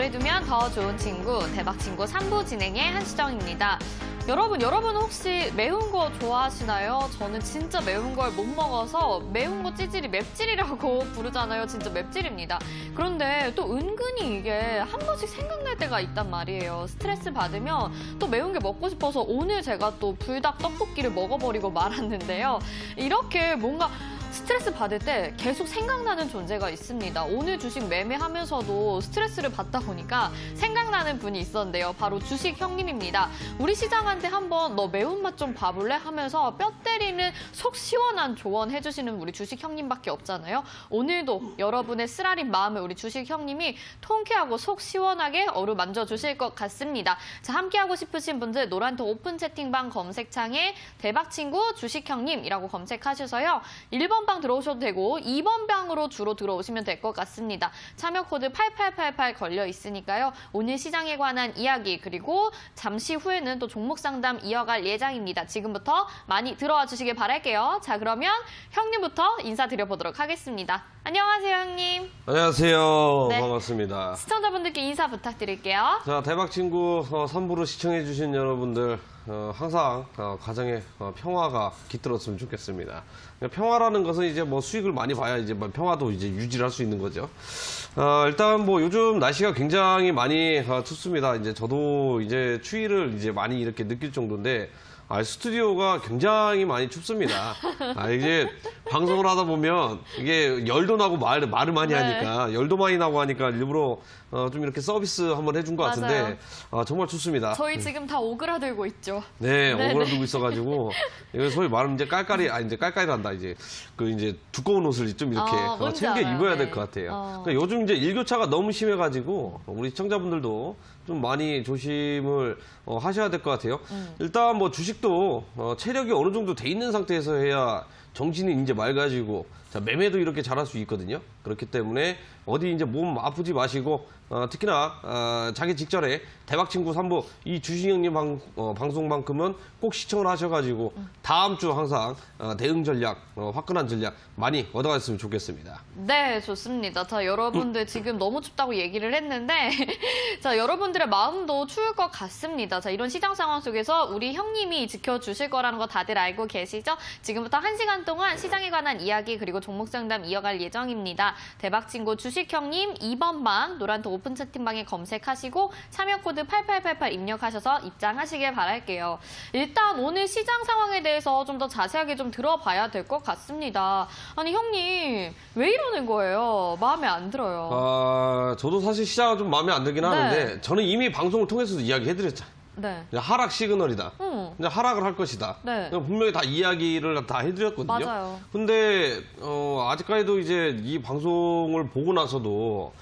오래 두면 더 좋은 친구, 대박 친구 3부 진행의 한수정입니다. 여러분 혹시 매운 거 좋아하시나요? 저는 진짜 매운 걸 못 먹어서 매운 거 찌질이 맵찔이라고 부르잖아요. 진짜 맵찔입니다. 그런데 또 은근히 이게 한 번씩 생각날 때가 있단 말이에요. 스트레스 받으면 또 매운 게 먹고 싶어서 오늘 제가 또 불닭 떡볶이를 먹어버리고 말았는데요. 이렇게 뭔가 스트레스 받을 때 계속 생각나는 존재가 있습니다. 오늘 주식 매매하면서도 스트레스를 받다 보니까 생각나는 분이 있었는데요. 바로 주식 형님입니다. 우리 시장한테 한번 너 매운맛 좀 봐볼래? 하면서 뼈 때리는 속 시원한 조언 해주시는 우리 주식 형님밖에 없잖아요. 오늘도 여러분의 쓰라린 마음을 우리 주식 형님이 통쾌하고 속 시원하게 어루만져 주실 것 같습니다. 자, 함께하고 싶으신 분들 노란톡 오픈 채팅방 검색창에 대박친구 주식 형님이라고 검색하셔서요. 1번 방 들어오셔도 되고 2번 방으로 주로 들어오시면 될 것 같습니다. 참여 코드 8888 걸려 있으니까요. 오늘 시장에 관한 이야기 그리고 잠시 후에는 또 종목 상담 이어갈 예정입니다. 지금부터 많이 들어와 주시길 바랄게요. 자, 그러면 형님부터 인사드려보도록 하겠습니다. 안녕하세요, 형님. 안녕하세요. 네. 반갑습니다. 시청자분들께 인사 부탁드릴게요. 자, 대박친구 3부를 시청해주신 여러분들 항상 가정에 평화가 깃들었으면 좋겠습니다. 평화라는 것은 이제 뭐 수익을 많이 봐야 이제 뭐 평화도 이제 유지를 할 수 있는 거죠. 일단 뭐 요즘 날씨가 굉장히 많이 춥습니다. 이제 저도 이제 추위를 이제 많이 이렇게 느낄 정도인데 스튜디오가 굉장히 많이 춥습니다. 이게 방송을 하다 보면 이게 열도 나고 말을 많이 네. 하니까 열도 많이 나고 하니까 일부러 좀 이렇게 서비스 한번 해준 것 같은데 정말 춥습니다. 저희 지금 다 오그라들고 있죠. 네, 네네. 오그라들고 있어가지고 이거 소위 말하면 이제 이제 깔깔이란다 이제 이제 두꺼운 옷을 좀 이렇게 뭔지 챙겨 알아요. 입어야 될 네. 것 같아요. 그러니까 요즘 이제 일교차가 너무 심해가지고 우리 시청자분들도 좀 많이 조심을 하셔야 될 것 같아요. 일단 뭐 주식도 체력이 어느 정도 돼 있는 상태에서 해야 정신이 이제 맑아지고 자, 매매도 이렇게 잘할 수 있거든요. 그렇기 때문에 어디 이제 몸 아프지 마시고 특히나 자기 직전에 대박친구 3부 이 주식 형님 방송만큼은 꼭 시청을 하셔가지고 다음 주 항상 대응 전략, 화끈한 전략 많이 얻어갔으면 좋겠습니다. 네, 좋습니다. 자, 여러분들 지금 너무 춥다고 얘기를 했는데 자, 여러분들의 마음도 추울 것 같습니다. 자, 이런 시장 상황 속에서 우리 형님이 지켜주실 거라는 거 다들 알고 계시죠? 지금부터 1시간 동안 시장에 관한 이야기 그리고 종목 상담 이어갈 예정입니다. 대박친구 주식 형님 2번 방 노란톡 오픈 채팅방에 검색하시고 참여 코드 8888 입력하셔서 입장하시길 바랄게요. 일단 오늘 시장 상황에 대해서 좀 더 자세하게 좀 들어봐야 될 것 같습니다. 아니 형님 왜 이러는 거예요? 마음에 안 들어요. 저도 사실 시장은 좀 마음에 안 들긴 하는데 저는 이미 방송을 통해서도 이야기해드렸잖아요. 네. 하락 시그널이다. 이제 하락을 할 것이다. 네. 분명히 다 이야기를 다 해드렸거든요. 맞아요. 근데 아직까지도 이제 이 방송을 보고 나서도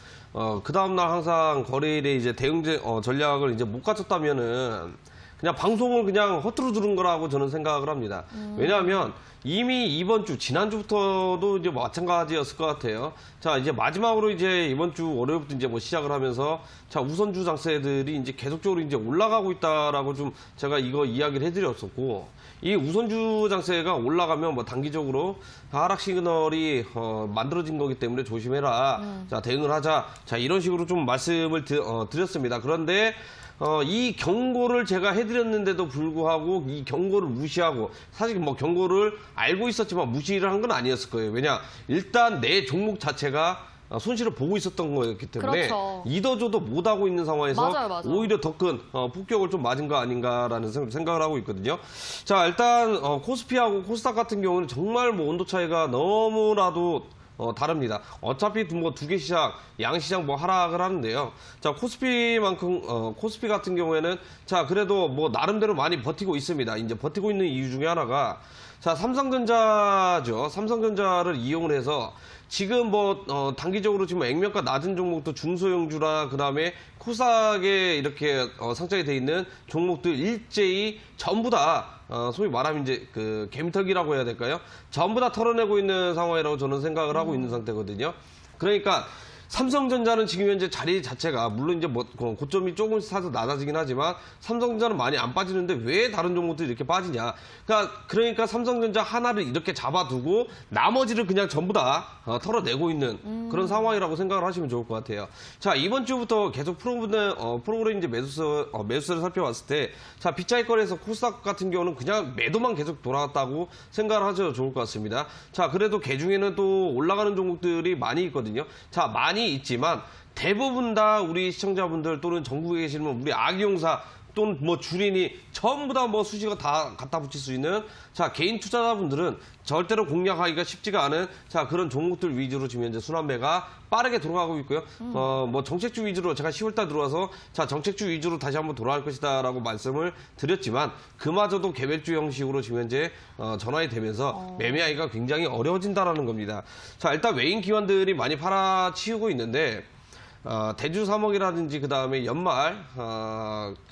그 다음날 항상 거래일에 이제 대응 전략을 이제 못 갖췄다면은 그냥 방송을 그냥 허투루 들은 거라고 저는 생각을 합니다. 왜냐하면 이미 이번 주, 지난주부터도 이제 마찬가지였을 것 같아요. 자, 이제 마지막으로 이제 이번 주 월요일부터 이제 뭐 시작을 하면서 자, 우선주 장세들이 이제 계속적으로 이제 올라가고 있다라고 좀 제가 이거 이야기를 해드렸었고 이 우선주 장세가 올라가면 뭐 단기적으로 하락 시그널이 만들어진 거기 때문에 조심해라. 자, 대응을 하자. 자, 이런 식으로 좀 말씀을 드렸습니다. 그런데 이 경고를 제가 해드렸는데도 불구하고 이 경고를 무시하고 사실 뭐 경고를 알고 있었지만 무시를 한 건 아니었을 거예요. 왜냐 일단 내 종목 자체가 손실을 보고 있었던 거였기 때문에 그렇죠. 이더줘도 못하고 있는 상황에서 맞아요. 오히려 더 큰 폭격을 좀 맞은 거 아닌가라는 생각을 하고 있거든요. 자, 일단 코스피하고 코스닥 같은 경우는 정말 뭐 온도 차이가 너무나도 다릅니다. 어차피 뭐 두 개 시장, 양시장 뭐 하락을 하는데요. 자, 코스피 같은 경우에는 자, 그래도 뭐 나름대로 많이 버티고 있습니다. 이제 버티고 있는 이유 중에 하나가 자, 삼성전자죠. 삼성전자를 이용을 해서 지금 뭐 단기적으로 지금 액면가 낮은 종목도 중소형주라 그다음에 코스닥에 이렇게 상장이 돼 있는 종목들 일제히 전부 다 소위 말하면 이제 그 개미털기라고 해야 될까요? 전부 다 털어내고 있는 상황이라고 저는 생각을 하고 있는 상태거든요. 그러니까 삼성전자는 지금 현재 자리 자체가 물론 이제 뭐 고점이 조금씩 사서 낮아지긴 하지만 삼성전자는 많이 안 빠지는데 왜 다른 종목들이 이렇게 빠지냐? 그러니까 삼성전자 하나를 이렇게 잡아두고 나머지를 그냥 전부 다 털어내고 있는 그런 상황이라고 생각을 하시면 좋을 것 같아요. 자, 이번 주부터 계속 프로그램 이제 매수세를 살펴봤을 때, 자, 빗자리 거래에서 코스닥 같은 경우는 그냥 매도만 계속 돌아왔다고 생각을 하셔도 좋을 것 같습니다. 자, 그래도 그 중에는 또 올라가는 종목들이 많이 있거든요. 자, 많이 있지만 대부분 다 우리 시청자분들 또는 전국에 계시는 우리 아기용사 또는 뭐 주린이 전부 다 뭐 수식어 다 갖다 붙일 수 있는 자 개인 투자자분들은 절대로 공략하기가 쉽지가 않은 자 그런 종목들 위주로 지금 현재 순환매가 빠르게 돌아가고 있고요. 뭐 정책주 위주로 제가 10월달 들어와서 자 정책주 위주로 다시 한번 돌아갈 것이다라고 말씀을 드렸지만 그마저도 개별주 형식으로 지금 현재 전환이 되면서 매매하기가 굉장히 어려워진다라는 겁니다. 자 일단 외인 기관들이 많이 팔아치우고 있는데. 대주 3억이라든지 그 다음에 연말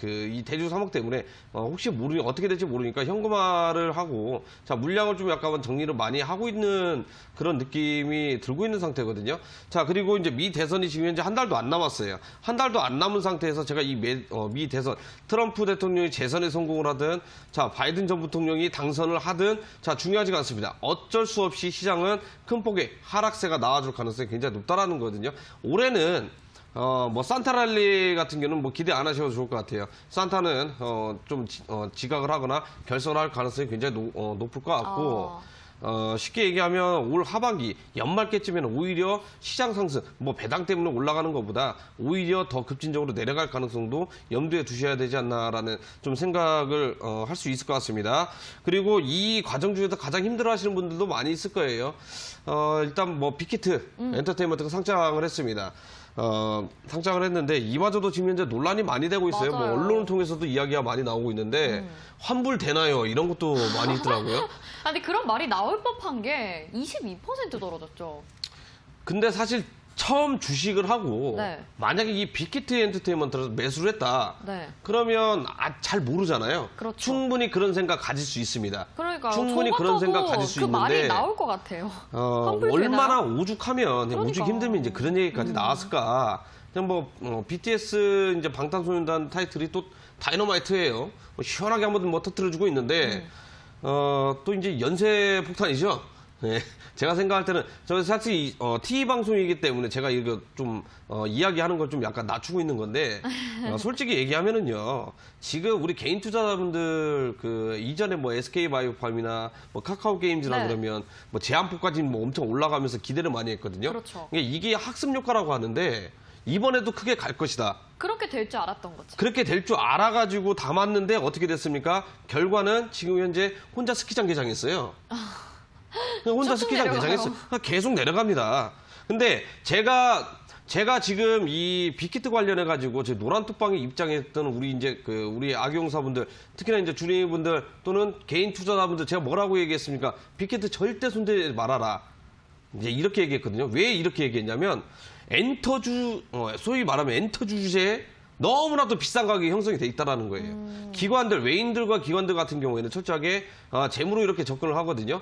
이 대주 3억 때문에 혹시 어떻게 될지 모르니까 현금화를 하고 자 물량을 좀 약간 정리를 많이 하고 있는 그런 느낌이 들고 있는 상태거든요. 자 그리고 이제 미 대선이 지금 현재 한 달도 안 남았어요. 한 달도 안 남은 상태에서 제가 이 미 대선 트럼프 대통령이 재선에 성공을 하든 자 바이든 전 부통령이 당선을 하든 자 중요하지가 않습니다. 어쩔 수 없이 시장은 큰 폭의 하락세가 나와줄 가능성이 굉장히 높다라는 거거든요. 올해는 뭐 산타랠리 같은 경우는 뭐 기대 안 하셔도 좋을 것 같아요. 산타는 좀 지각을 하거나 결선할 가능성이 굉장히 높을 것 같고 쉽게 얘기하면 올 하반기 연말께쯤에는 오히려 시장 상승 뭐 배당 때문에 올라가는 것보다 오히려 더 급진적으로 내려갈 가능성도 염두에 두셔야 되지 않나라는 좀 생각을 할 수 있을 것 같습니다. 그리고 이 과정 중에서 가장 힘들어하시는 분들도 많이 있을 거예요. 일단 뭐 빅히트 엔터테인먼트가 상장을 했습니다. 상장을 했는데 이마저도 지금 현재 논란이 많이 되고 있어요. 뭐 맞아요. 언론을 통해서도 이야기가 많이 나오고 있는데 환불되나요? 이런 것도 많이 있더라고요. 아니 그런 말이 나올 법한 게 22% 떨어졌죠. 근데 사실 처음 주식을 하고 네. 만약에 이 빅히트 엔터테인먼트를 매수를 했다. 네. 그러면 잘 모르잖아요. 그렇죠. 충분히 그런 생각 가질 수 있습니다. 그러니까요. 충분히 저 그런 같아도 생각 가질 수 그 말이 있는데 나올 것 같아요. 환불되나요? 얼마나 오죽하면 그러니까. 오죽 힘들면 이제 그런 얘기까지 나왔을까. 그냥 뭐 BTS 이제 방탄소년단 타이틀이 또 다이너마이트예요. 뭐 시원하게 한번 뭐 터뜨려주고 있는데 또 이제 연쇄 폭탄이죠. 네. 제가 생각할 때는 저 사실 TV 방송이기 때문에 제가 이거 좀 이야기하는 걸 좀 약간 낮추고 있는 건데 솔직히 얘기하면은요 지금 우리 개인 투자자분들 그 이전에 뭐 SK바이오팜이나 뭐 카카오 게임즈라 네. 그러면 뭐 제한폭까지 뭐 엄청 올라가면서 기대를 많이 했거든요. 그렇죠. 그러니까 이게 학습 효과라고 하는데 이번에도 크게 갈 것이다. 그렇게 될 줄 알았던 거죠. 그렇게 될 줄 알아가지고 담았는데 어떻게 됐습니까? 결과는 지금 현재 혼자 스키장 개장했어요. 혼자 쭉 스키장 내려가요. 개장했어요. 계속 내려갑니다. 근데 제가 지금 이 빅히트 관련해가지고 제 노란 톡방에 입장했던 우리 이제 우리 악용사분들 특히나 이제 주린이분들 또는 개인 투자자분들 제가 뭐라고 얘기했습니까? 빅히트 절대 손대지 말아라. 이제 이렇게 얘기했거든요. 왜 이렇게 얘기했냐면 소위 말하면 엔터주 주제에 너무나도 비싼 가격이 형성이 돼 있다라는 거예요. 외인들과 기관들 같은 경우에는 철저하게 재무로 이렇게 접근을 하거든요.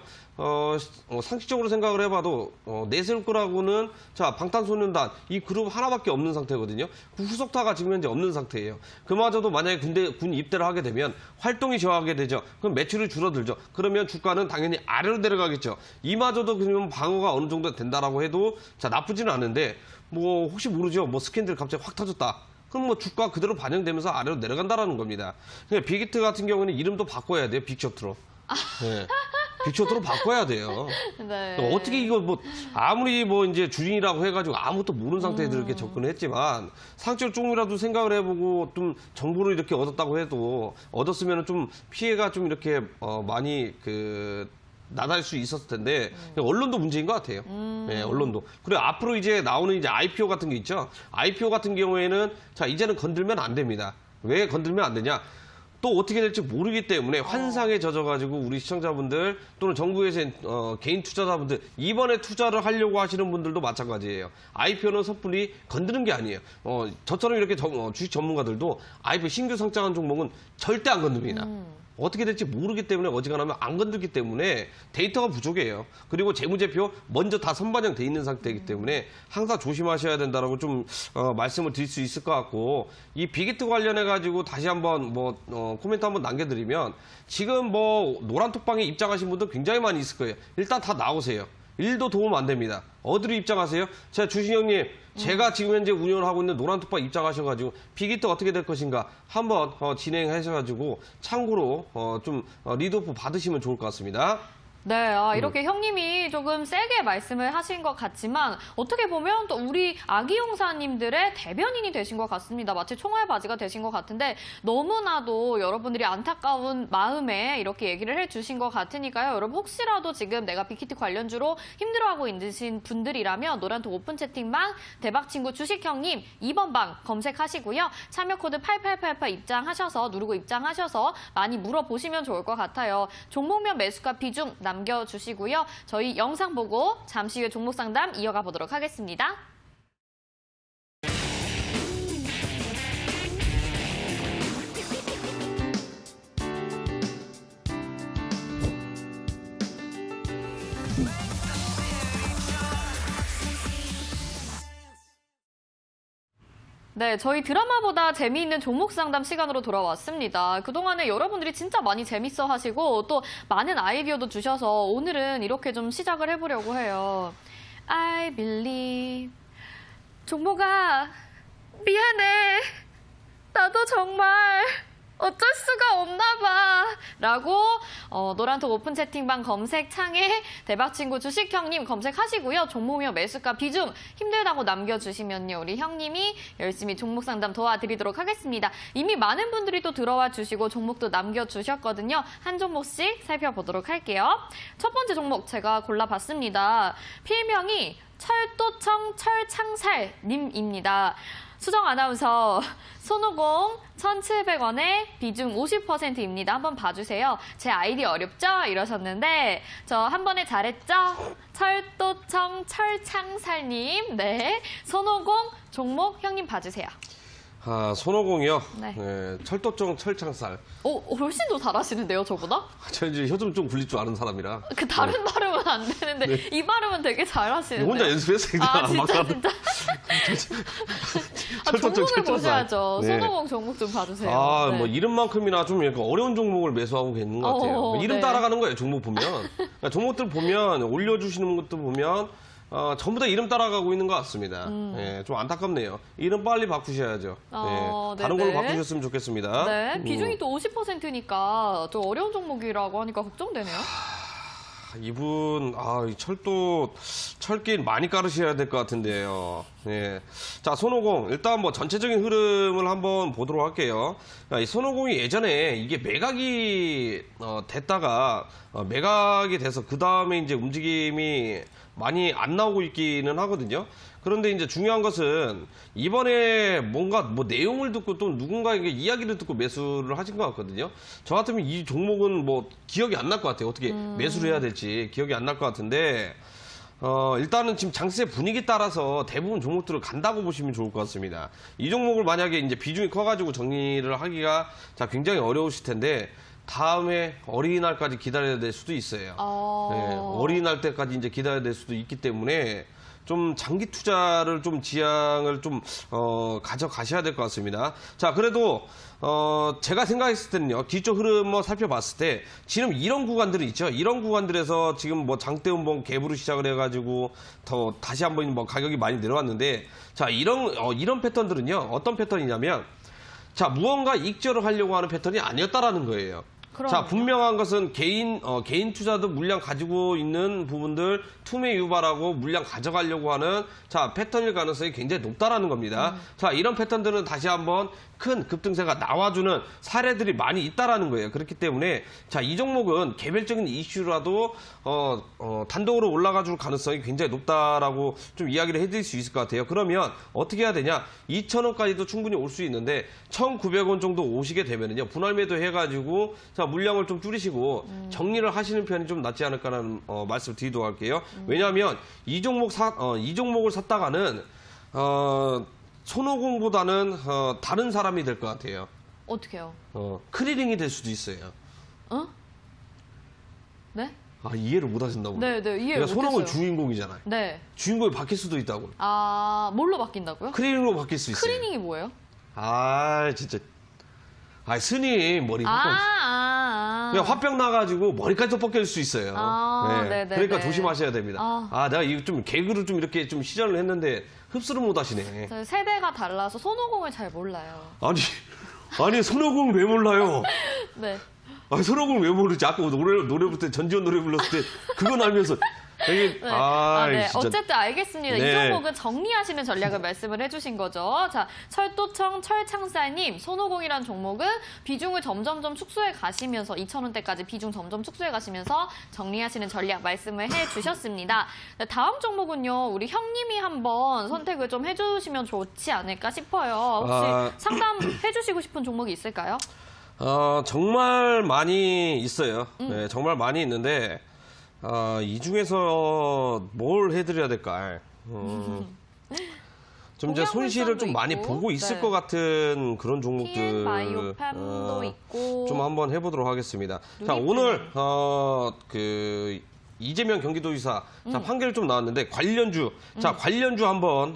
상식적으로 생각을 해봐도 내세울 거라고는 자 방탄소년단 이 그룹 하나밖에 없는 상태거든요. 그 후속타가 지금 현재 없는 상태예요. 그마저도 만약에 군 입대를 하게 되면 활동이 저하게 되죠. 그럼 매출이 줄어들죠. 그러면 주가는 당연히 아래로 내려가겠죠. 이마저도 그러면 방어가 어느 정도 된다라고 해도 자 나쁘지는 않은데 뭐 혹시 모르죠. 뭐 스캔들 갑자기 확 터졌다. 그럼 뭐 주가 그대로 반영되면서 아래로 내려간다라는 겁니다. 그러니까 빅히트 같은 경우는 이름도 바꿔야 돼요. 빅쇼트로. 네. 빅쇼트로 바꿔야 돼요. 네. 어떻게 이거 뭐 아무리 뭐 이제 주린이라고 해가지고 아무것도 모르는 상태에서 이렇게 접근을 했지만 상식적으로 조금이라도 생각을 해보고 좀 정보를 이렇게 얻었다고 해도 얻었으면 좀 피해가 좀 이렇게 많이 나달 수 있었을 텐데 언론도 문제인 것 같아요. 네, 언론도. 그리고 앞으로 이제 나오는 이제 IPO 같은 게 있죠. IPO 같은 경우에는 자 이제는 건들면 안 됩니다. 왜 건들면 안 되냐? 또 어떻게 될지 모르기 때문에 환상에 젖어가지고 우리 시청자분들 또는 전국에서 개인 투자자분들 이번에 투자를 하려고 하시는 분들도 마찬가지예요. IPO는 섣불리 건드는 게 아니에요. 저처럼 이렇게 주식 전문가들도 IPO 신규 상장한 종목은 절대 안 건듭니다. 어떻게 될지 모르기 때문에 어지간하면 안 건들기 때문에 데이터가 부족해요. 그리고 재무제표 먼저 다 선반영돼 있는 상태이기 때문에 항상 조심하셔야 된다라고 좀 말씀을 드릴 수 있을 것 같고, 이 빅히트 관련해 가지고 다시 한번 코멘트 한번 남겨드리면, 지금 뭐 노란 톡방에 입장하신 분들 굉장히 많이 있을 거예요. 일단 다 나오세요. 1도 도움 안 됩니다. 어디로 입장하세요? 자, 주신형님, 제가 지금 현재 운영을 하고 있는 노란톡방 입장하셔가지고 빅히트 어떻게 될 것인가 한번 진행하셔가지고 참고로 좀 리드오프 받으시면 좋을 것 같습니다. 네, 이렇게 형님이 조금 세게 말씀을 하신 것 같지만 어떻게 보면 또 우리 아기용사님들의 대변인이 되신 것 같습니다. 마치 총알바지가 되신 것 같은데 너무나도 여러분들이 안타까운 마음에 이렇게 얘기를 해주신 것 같으니까요. 여러분 혹시라도 지금 내가 빅히트 관련주로 힘들어하고 있으신 분들이라면 노란톡 오픈 채팅방 대박친구 주식형님 2번 방 검색하시고요. 참여 코드 8888 입장하셔서 누르고 입장하셔서 많이 물어보시면 좋을 것 같아요. 종목명 매수가 비중 남겨주시고요. 저희 영상 보고 잠시 후에 종목 상담 이어가 보도록 하겠습니다. 네, 저희 드라마보다 재미있는 종목 상담 시간으로 돌아왔습니다. 그동안에 여러분들이 진짜 많이 재밌어 하시고 또 많은 아이디어도 주셔서 오늘은 이렇게 좀 시작을 해보려고 해요. I believe. 종목아, 미안해. 나도 정말 어쩔 수가 없나 봐. 라고 노란톡 오픈 채팅방 검색창에 대박친구 주식형님 검색하시고요. 종목명 매수가 비중 힘들다고 남겨주시면요. 우리 형님이 열심히 종목 상담 도와드리도록 하겠습니다. 이미 많은 분들이 또 들어와 주시고 종목도 남겨주셨거든요. 한 종목씩 살펴보도록 할게요. 첫 번째 종목 제가 골라봤습니다. 필명이 철도청 철창살님입니다. 수정 아나운서 손오공 1,700원에 비중 50%입니다. 한번 봐주세요. 제 아이디 어렵죠? 이러셨는데 저 한 번에 잘했죠? 철도청 철창살님. 네, 손오공 종목 형님 봐주세요. 손오공이요? 네. 네, 철도청 철창살. 훨씬 더 잘하시는데요, 저보다? 저 이제 혀 좀 굴릴 줄 아는 사람이라. 그 다른 발음은 안 되는데 네. 이 발음은 되게 잘하시는데. 혼자 연습했어요. 진짜. 철도청 종목을 보셔야죠. 네. 손오공 종목 좀 봐주세요. 네. 뭐 이름만큼이나 좀 약간 어려운 종목을 매수하고 계는 것 같아요. 이름 네. 따라가는 거예요, 종목 보면. 그러니까 종목들 보면 올려주시는 것도 보면 전부 다 이름 따라가고 있는 것 같습니다. 네, 좀 안타깝네요. 이름 빨리 바꾸셔야죠. 다른 걸로 바꾸셨으면 좋겠습니다. 네, 비중이 또 50%니까 좀 어려운 종목이라고 하니까 걱정되네요. 이분, 이 철길 많이 깔으셔야 될 것 같은데요. 네. 자, 손오공. 일단 뭐 전체적인 흐름을 한번 보도록 할게요. 이 손오공이 예전에 이게 매각이 됐다가 매각이 돼서 그 다음에 이제 움직임이 많이 안 나오고 있기는 하거든요. 그런데 이제 중요한 것은 이번에 뭔가 뭐 내용을 듣고 또 누군가에게 이야기를 듣고 매수를 하신 것 같거든요. 저 같으면 이 종목은 뭐 기억이 안 날 것 같아요. 어떻게 매수를 해야 될지 기억이 안 날 것 같은데 일단은 지금 장세 분위기 따라서 대부분 종목들을 간다고 보시면 좋을 것 같습니다. 이 종목을 만약에 이제 비중이 커가지고 정리를 하기가 굉장히 어려우실 텐데 다음에 어린이날까지 기다려야 될 수도 있어요. 네, 어린이날 때까지 이제 기다려야 될 수도 있기 때문에 좀 장기 투자를 좀 지향을 좀 가져가셔야 될 것 같습니다. 자, 그래도 제가 생각했을 때는요, 뒤쪽 흐름 뭐 살펴봤을 때 지금 이런 구간들이 있죠. 이런 구간들에서 지금 뭐 장대음봉 갭으로 시작을 해가지고 다시 한번 뭐 가격이 많이 내려왔는데, 자, 이런 패턴들은요, 어떤 패턴이냐면, 자, 무언가 익절을 하려고 하는 패턴이 아니었다라는 거예요. 자, 분명한 것은 개인 투자도 물량 가지고 있는 부분들 투매 유발하고 물량 가져가려고 하는 패턴일 가능성이 굉장히 높다라는 겁니다. 자, 이런 패턴들은 다시 한번 큰 급등세가 나와주는 사례들이 많이 있다라는 거예요. 그렇기 때문에 자, 이 종목은 개별적인 이슈라도 단독으로 올라가 줄 가능성이 굉장히 높다라고 좀 이야기를 해드릴 수 있을 것 같아요. 그러면 어떻게 해야 되냐? 2,000원까지도 충분히 올 수 있는데 1,900원 정도 오시게 되면은요, 분할 매도 해가지고 자, 물량을 좀 줄이시고 정리를 하시는 편이 좀 낫지 않을까라는 말씀을 드리도록 할게요. 왜냐하면 이 종목을 샀다가는 손오공보다는 다른 사람이 될 것 같아요. 어떻게요? 크리링이 될 수도 있어요. 네? 아, 이해를 못 하신다고. 네, 네, 이해를 그러니까 손흥민 못했어요. 주인공이잖아요. 네. 주인공이 바뀔 수도 있다고. 아, 뭘로 바뀐다고요? 크리닝으로 바뀔 수 있어요. 크리닝이 뭐예요? 아, 진짜. 아, 스님 머리 그냥 화병 나가지고 머리까지도 벗길 수 있어요. 네네네. 그러니까 조심하셔야 됩니다. 아. 내가 이거 좀 개그를 좀 이렇게 좀 시전을 했는데 흡수를 못 하시네. 저희 세대가 달라서 손오공을 잘 몰라요. 아니 손오공 왜 몰라요? 네. 아니 손오공 왜 모르지? 아까 노래부터 전지현 노래 불렀을 때 그건 알면서 이게 네. 네. 진짜. 어쨌든 알겠습니다. 네. 이 종목은 정리하시는 전략을 말씀을 해주신 거죠. 자, 철도청 철창사님, 손오공이란 종목은 비중을 점점점 축소해 가시면서 2,000원대까지 비중 점점 축소해 가시면서 정리하시는 전략 말씀을 해주셨습니다. 네, 다음 종목은요, 우리 형님이 한번 선택을 좀 해주시면 좋지 않을까 싶어요. 혹시 상담해주시고 싶은 종목이 있을까요? 정말 많이 있어요. 네, 정말 많이 있는데. 이 중에서 뭘 해드려야 될까? 좀 이제 손실을 좀 많이 보고 있을 네. 것 같은 그런 종목들 바이오팜도 있고 좀 한번 해보도록 하겠습니다. 자, 오늘 그 이재명 경기도지사 자, 판결이 좀 나왔는데 관련주 자, 관련주 한번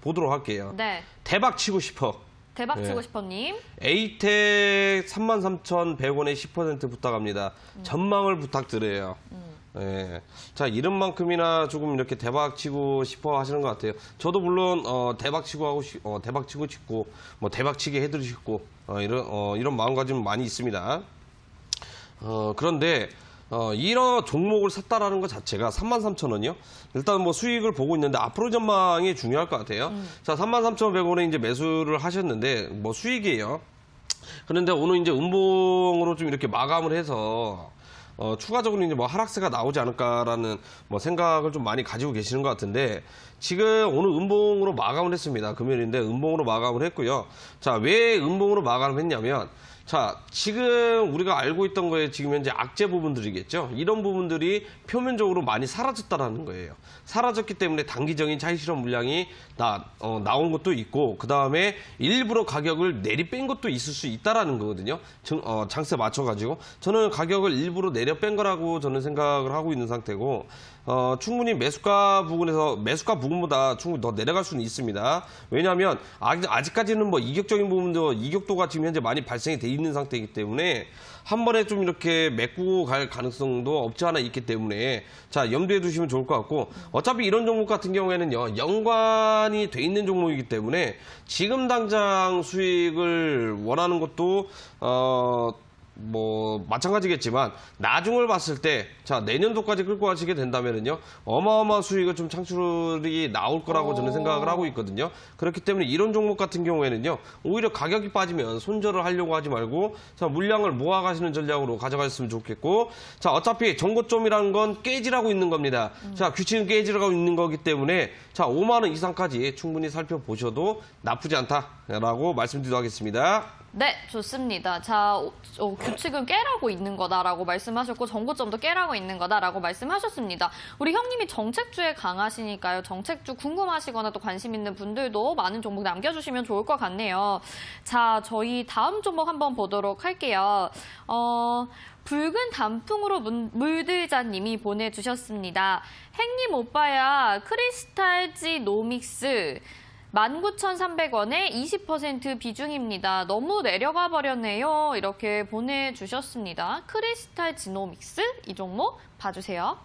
보도록 할게요. 네. 대박 치고 싶어. 대박 치고 싶어님. 에이텍 33,100원에 10% 부탁합니다. 전망을 부탁드려요. 예. 자, 이런 만큼이나 조금 이렇게 대박 치고 싶어 하시는 것 같아요. 저도 물론, 대박 치고 대박 치고 싶고, 뭐, 대박 치게 해드리고, 이런 마음가짐 많이 있습니다. 그런데, 이런 종목을 샀다라는 것 자체가 33,000원이요? 일단 뭐 수익을 보고 있는데 앞으로 전망이 중요할 것 같아요. 자, 33,100원에 이제 매수를 하셨는데, 뭐 수익이에요. 그런데 오늘 이제 음봉으로 좀 이렇게 마감을 해서, 추가적으로 이제 뭐 하락세가 나오지 않을까라는 뭐 생각을 좀 많이 가지고 계시는 것 같은데, 지금 오늘 음봉으로 마감을 했습니다. 금요일인데 음봉으로 마감을 했고요. 자, 왜 음봉으로 마감을 했냐면, 자, 지금 우리가 알고 있던 거에 지금 현재 악재 부분들이겠죠. 이런 부분들이 표면적으로 많이 사라졌다라는 거예요. 사라졌기 때문에 단기적인 차익 실현 물량이 나온 것도 있고, 그 다음에 일부러 가격을 내리뺀 것도 있을 수 있다라는 거거든요. 장세 맞춰가지고 저는 가격을 일부러 내려 뺀 거라고 저는 생각을 하고 있는 상태고, 충분히 매수가 부분보다 충분히 더 내려갈 수는 있습니다. 왜냐하면 아직까지는 뭐 이격적인 부분도 이격도가 지금 현재 많이 발생이 돼 있는 상태이기 때문에 한 번에 좀 이렇게 메꾸고 갈 가능성도 없지 않아 있기 때문에 자, 염두에 두시면 좋을 것 같고, 어차피 이런 종목 같은 경우에는요, 연관이 돼 있는 종목이기 때문에 지금 당장 수익을 원하는 것도 뭐 마찬가지겠지만 나중을 봤을 때 자, 내년도까지 끌고 가시게 된다면은요, 어마어마한 수익을 좀 창출이 나올 거라고 저는 생각을 하고 있거든요. 그렇기 때문에 이런 종목 같은 경우에는요, 오히려 가격이 빠지면 손절을 하려고 하지 말고 자, 물량을 모아가시는 전략으로 가져가셨으면 좋겠고, 자, 어차피 정고점이라는 건 깨지라고 있는 겁니다. 자, 규칙은 깨지라고 있는 거기 때문에 자, 5만 원 이상까지 충분히 살펴보셔도 나쁘지 않다라고 말씀드리도록 하겠습니다. 네, 좋습니다. 자, 규칙은 깨라고 있는 거다라고 말씀하셨고, 정고점도 깨라고 있는 거다라고 말씀하셨습니다. 우리 형님이 정책주에 강하시니까요. 정책주 궁금하시거나 또 관심 있는 분들도 많은 종목 남겨주시면 좋을 것 같네요. 자, 저희 다음 종목 한번 보도록 할게요. 붉은 단풍으로 물들자님이 보내주셨습니다. 행님 오빠야, 크리스탈지 노믹스 19,300원에 20% 비중입니다. 너무 내려가 버렸네요. 이렇게 보내주셨습니다. 크리스탈 지노믹스 이 종목 봐주세요.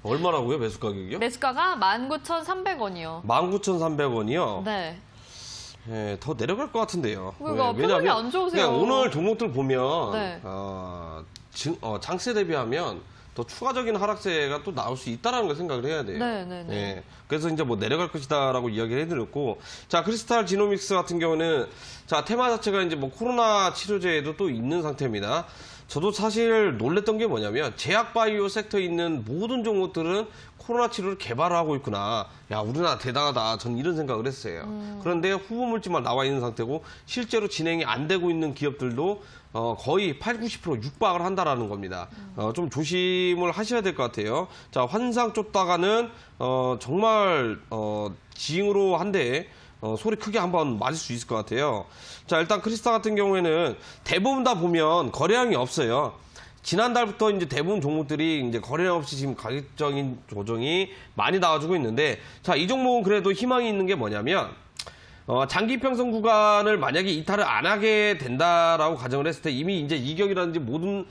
얼마라고요, 매수 가격이요? 매수가가 19,300원이요. 19,300원이요? 네. 네, 더 내려갈 것 같은데요. 그러니까 표정이 안 좋으세요. 그냥 오늘 종목들 보면 네. 장세 대비하면 더 추가적인 하락세가 또 나올 수 있다라는 걸 생각을 해야 돼요. 네네네. 네. 그래서 이제 뭐 내려갈 것이다라고 이야기를 해드렸고, 자, 크리스탈 지노믹스 같은 경우는 자, 테마 자체가 이제 뭐 코로나 치료제에도 또 있는 상태입니다. 저도 사실 놀랬던 게 뭐냐면 제약바이오 섹터에 있는 모든 종목들은 코로나 치료를 개발하고 있구나. 야, 우리나라 대단하다. 전 이런 생각을 했어요. 그런데 후보물질만 나와 있는 상태고 실제로 진행이 안 되고 있는 기업들도 거의 80, 90% 육박을 한다라는 겁니다. 좀 조심을 하셔야 될 것 같아요. 자, 환상 쫓다가는 정말 지잉으로 한데 소리 크게 한번 맞을 수 있을 것 같아요. 자, 일단 크리스타 같은 경우에는 대부분 다 보면 거래량이 없어요. 지난달부터 이제 대부분 종목들이 이제 거래량 없이 지금 가격적인 조정이 많이 나와주고 있는데, 자, 이 종목은 그래도 희망이 있는 게 뭐냐면, 장기 평선 구간을 만약에 이탈을 안 하게 된다라고 가정을 했을 때 이미 이제 이격이라든지 모든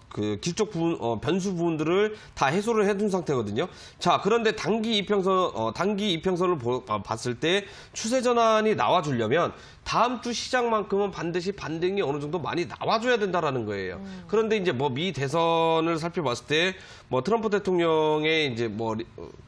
그 기술적 부분, 변수 부분들을 다 해소를 해둔 상태거든요. 자, 그런데 단기 이평선을 봤을 때 추세 전환이 나와주려면 다음 주 시장만큼은 반드시 반등이 어느 정도 많이 나와줘야 된다라는 거예요. 그런데 이제 뭐 미 대선을 살펴봤을 때 뭐 트럼프 대통령의 이제 뭐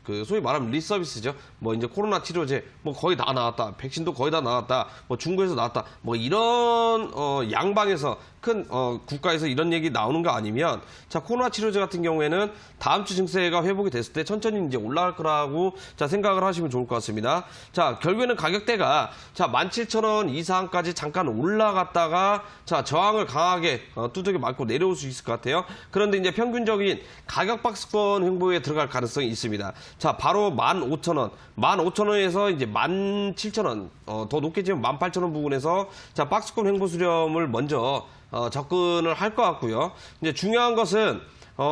그 소위 말하면 리서비스죠. 뭐 이제 코로나 치료제 뭐 거의 다 나왔다. 백신도 거의 다 나왔다. 뭐 중국에서 나왔다. 뭐 이런 양방에서 큰 국가에서 이런 얘기 나오는 거 아니면, 자, 코로나 치료제 같은 경우에는 다음 주 증세가 회복이 됐을 때 천천히 이제 올라갈 거라고 자 생각을 하시면 좋을 것 같습니다. 자, 결국에는 가격대가 자 17,000원 이상까지 잠깐 올라갔다가 자 저항을 강하게 두들겨 맞고 내려올 수 있을 것 같아요. 그런데 이제 평균적인 가격 박스권 횡보에 들어갈 가능성이 있습니다. 자, 바로 15,000원, 15,000원에서 이제 17,000원, 더 높게 지금 18,000원 부근에서 자 박스권 횡보 수렴을 먼저 접근을 할 것 같고요. 이제 중요한 것은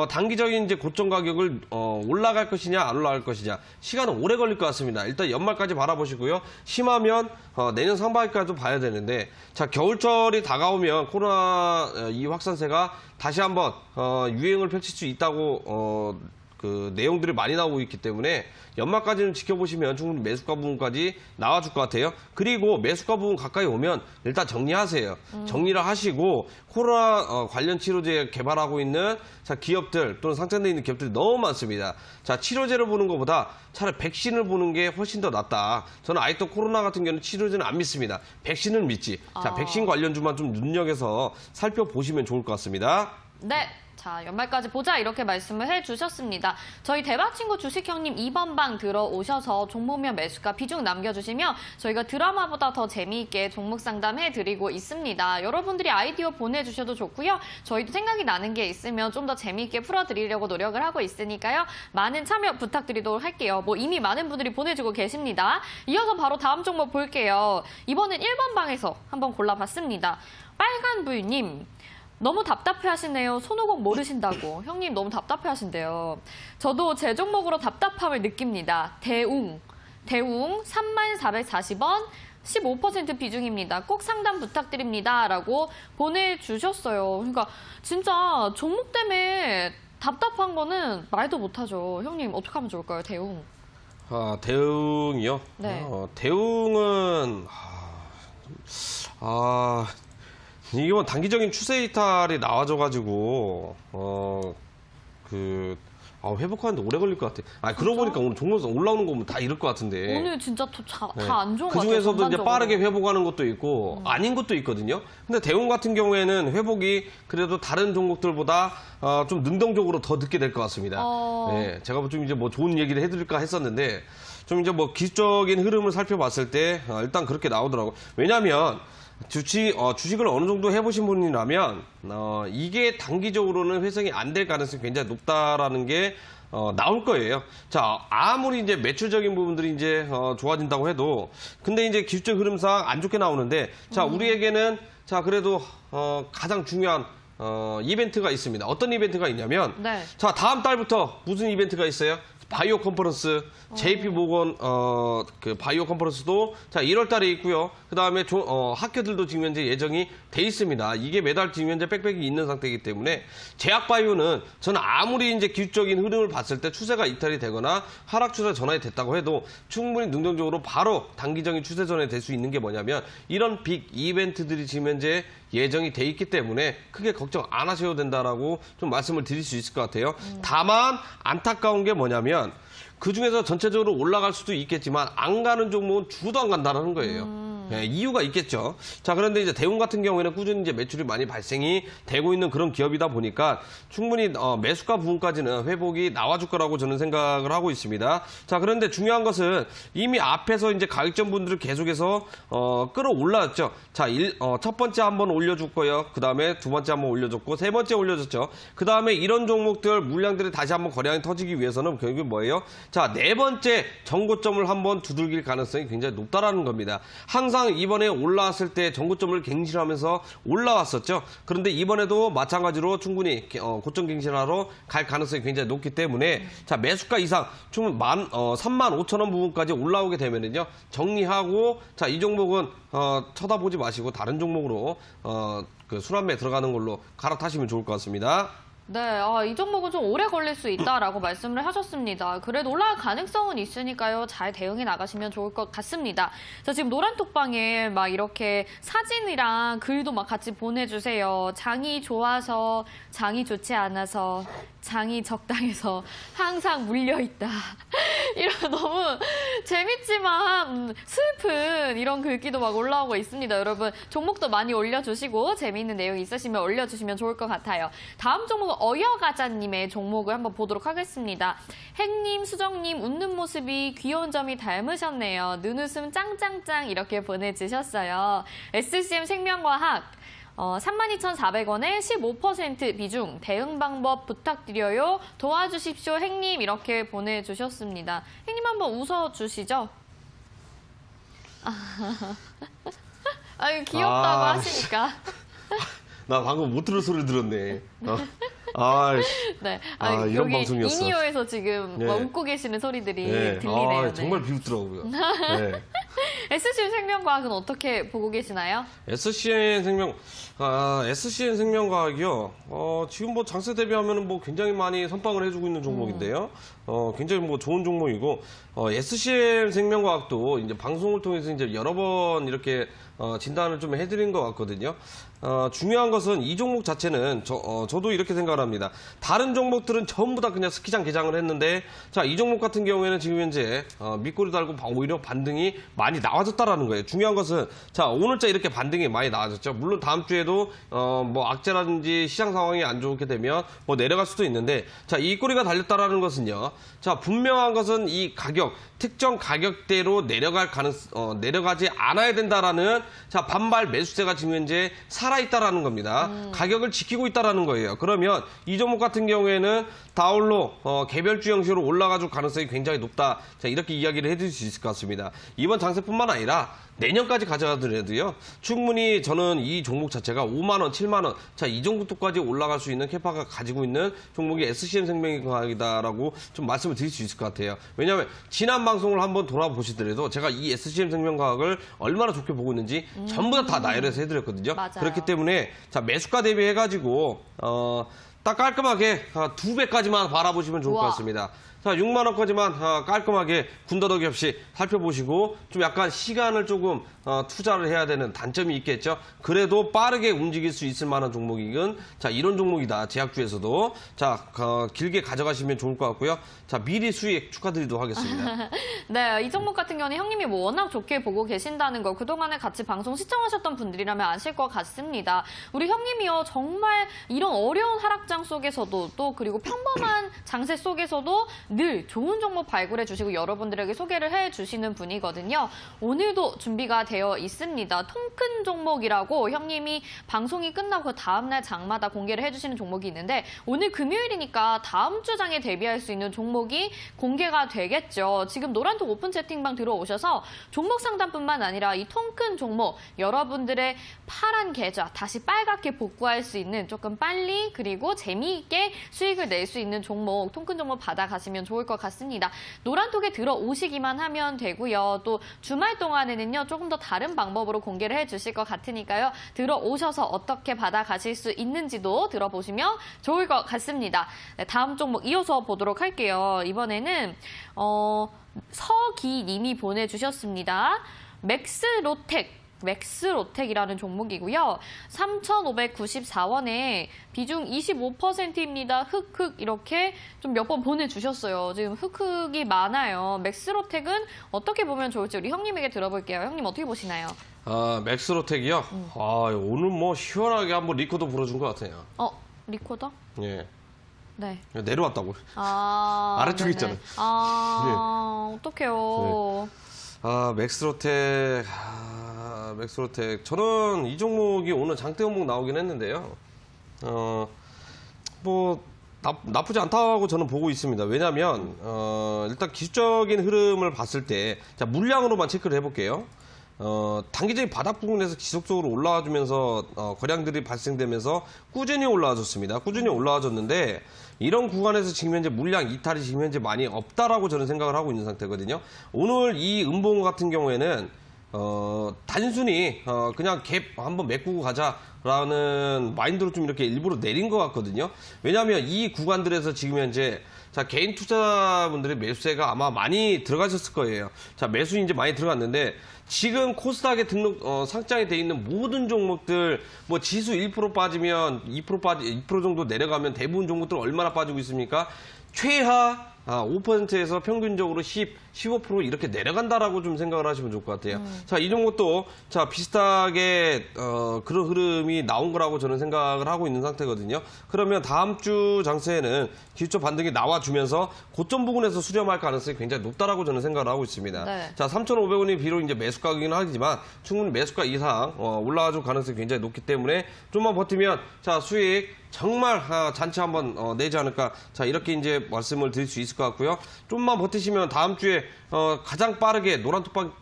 단기적인 이제 고점 가격을 올라갈 것이냐 안 올라갈 것이냐 시간은 오래 걸릴 것 같습니다. 일단 연말까지 바라보시고요. 심하면 내년 상반기까지도 봐야 되는데, 자, 겨울철이 다가오면 코로나 이 확산세가 다시 한번 유행을 펼칠 수 있다고 그 내용들이 많이 나오고 있기 때문에 연말까지는 지켜보시면 충분히 매수가 부분까지 나와줄 것 같아요. 그리고 매수가 부분 가까이 오면 일단 정리하세요. 정리를 하시고 코로나 관련 치료제 개발하고 있는 자 기업들 또는 상장돼 있는 기업들이 너무 많습니다. 자, 치료제를 보는 것보다 차라리 백신을 보는 게 훨씬 더 낫다. 저는 아직도 코로나 같은 경우는 치료제는 안 믿습니다. 백신을 믿지. 자, 백신 관련주만 좀 눈여겨서 살펴보시면 좋을 것 같습니다. 네. 자, 연말까지 보자 이렇게 말씀을 해주셨습니다. 저희 대박친구 주식형님 2번 방 들어오셔서 종목명 매수가 비중 남겨주시면 저희가 드라마보다 더 재미있게 종목 상담해드리고 있습니다. 여러분들이 아이디어 보내주셔도 좋고요. 저희도 생각이 나는 게 있으면 좀 더 재미있게 풀어드리려고 노력을 하고 있으니까요. 많은 참여 부탁드리도록 할게요. 뭐 이미 많은 분들이 보내주고 계십니다. 이어서 바로 다음 종목 볼게요. 이번엔 1번 방에서 한번 골라봤습니다. 빨간 부유님. 너무 답답해 하시네요. 손오공 모르신다고. 형님 너무 답답해 하신대요. 저도 제 종목으로 답답함을 느낍니다. 대웅 3440원 15% 비중입니다. 꼭 상담 부탁드립니다. 라고 보내주셨어요. 그러니까 진짜 종목 때문에 답답한 거는 말도 못하죠. 형님 어떻게 하면 좋을까요? 대웅. 아, 대웅이요? 네. 대웅은 이게 뭐 단기적인 추세 이탈이 나와줘가지고 회복하는데 오래 걸릴 것 같아. 그러고 보니까 오늘 종목상 올라오는 거 보면 다 이럴 것 같은데. 오늘 진짜 다 안 좋은 것 같아요. 그 중에서도 이제 전반적으로. 빠르게 회복하는 것도 있고 아닌 것도 있거든요. 근데 대웅 같은 경우에는 회복이 그래도 다른 종목들보다 좀 능동적으로 더 늦게 될 것 같습니다. 네, 제가 좀 이제 뭐 좋은 얘기를 해드릴까 했었는데 좀 이제 뭐 기술적인 흐름을 살펴봤을 때 일단 그렇게 나오더라고요. 왜냐하면 주식을 어느 정도 해보신 분이라면 이게 단기적으로는 회생이 안 될 가능성이 굉장히 높다라는 게 나올 거예요. 자, 아무리 이제 매출적인 부분들이 이제 좋아진다고 해도 근데 이제 기술적 흐름상 안 좋게 나오는데 자, 우리에게는 자 그래도 가장 중요한 이벤트가 있습니다. 어떤 이벤트가 있냐면 네. 자, 다음 달부터 무슨 이벤트가 있어요? 바이오 컨퍼런스, JP 모건 그 바이오 컨퍼런스도 자 1월 달에 있고요. 그다음에 학교들도 지금 현재 예정이 돼 있습니다. 이게 매달 지금 현재 빽빽이 있는 상태이기 때문에 제약 바이오는 저는 아무리 이제 기술적인 흐름을 봤을 때 추세가 이탈이 되거나 하락 추세 전환이 됐다고 해도 충분히 능동적으로 바로 단기적인 추세 전환이 될 수 있는 게 뭐냐면 이런 빅 이벤트들이 지금 현재 예정이 돼 있기 때문에 크게 걱정 안 하셔도 된다라고 좀 말씀을 드릴 수 있을 것 같아요. 다만 안타까운 게 뭐냐면 그 중에서 전체적으로 올라갈 수도 있겠지만 안 가는 종목은 주도 안 간다는 거예요. 예, 이유가 있겠죠. 자, 그런데 이제 대웅 같은 경우에는 꾸준히 이제 매출이 많이 발생이 되고 있는 그런 기업이다 보니까 충분히 매수가 부분까지는 회복이 나와줄 거라고 저는 생각을 하고 있습니다. 자, 그런데 중요한 것은 이미 앞에서 이제 가격전 분들을 계속해서 끌어올랐죠. 자, 첫 번째 한번 올려줬고요. 그 다음에 두 번째 한번 올려줬고 세 번째 올려줬죠. 그 다음에 이런 종목들 물량들이 다시 한번 거래량이 터지기 위해서는 결국에 뭐예요? 자, 네 번째 정고점을 한번 두들길 가능성이 굉장히 높다라는 겁니다. 항상 이번에 올라왔을 때 정고점을 갱신하면서 올라왔었죠. 그런데 이번에도 마찬가지로 충분히 고점 갱신하러 갈 가능성이 굉장히 높기 때문에 자, 매수가 이상 충분히 35,000원 부분까지 올라오게 되면은요, 정리하고 자, 이 종목은 쳐다보지 마시고 다른 종목으로 그 순환매 들어가는 걸로 갈아타시면 좋을 것 같습니다. 네, 이 종목은 좀 오래 걸릴 수 있다라고 말씀을 하셨습니다. 그래도 올라갈 가능성은 있으니까요. 잘 대응해 나가시면 좋을 것 같습니다. 자, 지금 노란톡방에 막 이렇게 사진이랑 글도 막 같이 보내주세요. 장이 좋아서, 장이 좋지 않아서, 장이 적당해서 항상 물려있다. 이런 너무 재밌지만 슬픈 이런 글귀도 막 올라오고 있습니다. 여러분, 종목도 많이 올려주시고 재미있는 내용 있으시면 올려주시면 좋을 것 같아요. 다음 종목은 어여가자님의 종목을 한번 보도록 하겠습니다. 행님, 수정님 웃는 모습이 귀여운 점이 닮으셨네요. 눈웃음 짱짱짱 이렇게 보내주셨어요. SCM 생명과학 32,400원에 15% 비중 대응 방법 부탁드려요. 도와주십시오 행님 이렇게 보내주셨습니다. 행님 한번 웃어주시죠. 아유 귀엽다고 하시니까. 나 방금 못 들을 소리 들었네. 네. 이런 여기 방송이었어. 이니어에서 지금 네. 막 웃고 계시는 소리들이 네. 들리네요. 네. 정말 비웃더라고요. 네. SCM 생명과학은 어떻게 보고 계시나요? SCN 생명과학이요. 지금 뭐 장세 대비하면 뭐 굉장히 많이 선방을 해주고 있는 종목인데요. 굉장히 뭐 좋은 종목이고, SCN 생명과학도 이제 방송을 통해서 이제 여러 번 이렇게 진단을 좀 해드린 것 같거든요. 중요한 것은 이 종목 자체는 저도 이렇게 생각을 합니다. 다른 종목들은 전부 다 그냥 스키장 개장을 했는데, 자, 이 종목 같은 경우에는 지금 현재 밑꼬리 달고 오히려 반등이 많이 나와졌다라는 거예요. 중요한 것은 자, 오늘자 이렇게 반등이 많이 나와졌죠. 물론 다음 주에도 뭐 악재라든지 시장 상황이 안 좋게 되면 뭐 내려갈 수도 있는데, 자, 이 꼬리가 달렸다라는 것은요. 자, 분명한 것은 이 가격 특정 가격대로 내려가지 않아야 된다라는 자, 반발 매수세가 지금 현재 살아있다라는 겁니다. 가격을 지키고 있다라는 거예요. 그러면 이 종목 같은 경우에는 다운로 개별주 형식으로 올라가줄 가능성이 굉장히 높다. 자, 이렇게 이야기를 해드릴 수 있을 것 같습니다. 이번 장세뿐만 아니라 내년까지 가져가더라도요, 충분히 저는 이 종목 자체가 5만 원, 7만 원, 자, 이 정도까지 올라갈 수 있는 캐파가 가지고 있는 종목이 SCM 생명과학이다라고 좀 말씀을 드릴 수 있을 것 같아요. 왜냐하면 지난 방송을 한번 돌아보시더라도 제가 이 SCM 생명과학을 얼마나 좋게 보고 있는지 전부 다 나열해서 해드렸거든요. 맞아요. 그렇기 때문에 자, 매수가 대비해가지고 딱 깔끔하게 2배까지만 바라보시면 좋을 것 우와. 같습니다. 자, 6만 원까지만 깔끔하게 군더더기 없이 살펴보시고 좀 약간 시간을 조금 투자를 해야 되는 단점이 있겠죠. 그래도 빠르게 움직일 수 있을 만한 종목이건 자, 이런 종목이다. 제약주에서도 자, 길게 가져가시면 좋을 것 같고요. 자, 미리 수익 축하드리도록 하겠습니다. 네, 이 종목 같은 경우는 형님이 뭐 워낙 좋게 보고 계신다는 거 그동안에 같이 방송 시청하셨던 분들이라면 아실 것 같습니다. 우리 형님이요, 정말 이런 어려운 하락장 속에서도 또 그리고 평범한 장세 속에서도 늘 좋은 종목 발굴해 주시고 여러분들에게 소개를 해 주시는 분이거든요. 오늘도 준비가 되어 있습니다. 통큰 종목이라고 형님이 방송이 끝나고 다음날 장마다 공개를 해주시는 종목이 있는데, 오늘 금요일이니까 다음 주 장에 대비할 수 있는 종목이 공개가 되겠죠. 지금 노란톡 오픈 채팅방 들어오셔서 종목 상담뿐만 아니라 이 통큰 종목, 여러분들의 파란 계좌 다시 빨갛게 복구할 수 있는, 조금 빨리 그리고 재미있게 수익을 낼 수 있는 종목, 통큰 종목 받아가시면 좋을 것 같습니다. 노란톡에 들어오시기만 하면 되고요. 또 주말 동안에는요, 조금 더 다른 방법으로 공개를 해주실 것 같으니까요. 들어오셔서 어떻게 받아가실 수 있는지도 들어보시면 좋을 것 같습니다. 네, 다음 종목 이어서 보도록 할게요. 이번에는 서기님이 보내주셨습니다. 맥스로텍 맥스로텍이라는 종목이고요. 3,594원에 비중 25%입니다. 흑흑 이렇게 좀 몇 번 보내주셨어요. 지금 흑흑이 많아요. 맥스로텍은 어떻게 보면 좋을지 우리 형님에게 들어볼게요. 형님 어떻게 보시나요? 맥스로텍이요? 오늘 뭐 시원하게 한번 리코더 불어준 것 같아요. 리코더? 예. 네. 내려왔다고. 아래쪽에 네네. 있잖아요. 어떡해요. 맥스로텍. 맥스로텍. 저는 이 종목이 오늘 장대 종목 나오긴 했는데요. 나쁘지 않다고 저는 보고 있습니다. 왜냐하면 일단 기술적인 흐름을 봤을 때, 자, 물량으로만 체크를 해볼게요. 단기적인 바닥 부분에서 지속적으로 올라와주면서 거량들이 발생되면서 꾸준히 올라와줬습니다. 꾸준히 올라와줬는데 이런 구간에서 지금 현재 물량 이탈이 지금 현재 많이 없다라고 저는 생각을 하고 있는 상태거든요. 오늘 이 음봉 같은 경우에는 단순히 그냥 갭 한번 메꾸고 가자라는 마인드로 좀 이렇게 일부러 내린 것 같거든요. 왜냐하면 이 구간들에서 지금 현재 자, 개인 투자분들의 매수세가 아마 많이 들어가셨을 거예요. 자, 매수 이제 많이 들어갔는데 지금 코스닥에 등록 상장이 돼 있는 모든 종목들 뭐 지수 1% 빠지면 2% 정도 내려가면 대부분 종목들 얼마나 빠지고 있습니까? 최하 5%에서 평균적으로 15% 이렇게 내려간다라고 좀 생각을 하시면 좋을 것 같아요. 자, 이 종목도 자, 비슷하게 그런 흐름이 나온 거라고 저는 생각을 하고 있는 상태거든요. 그러면 다음 주 장세에는 기술적 반등이 나와주면서 고점 부근에서 수렴할 가능성이 굉장히 높다라고 저는 생각을 하고 있습니다. 네. 자, 3,500원이 비록 이제 매수가이긴 하지만 충분히 매수가 이상 올라와줄 가능성이 굉장히 높기 때문에 좀만 버티면 자, 수익 정말 잔치 한번 내지 않을까. 자, 이렇게 이제 말씀을 드릴 수 있을 것 같고요. 좀만 버티시면 다음 주에 가장 빠르게 노란톡박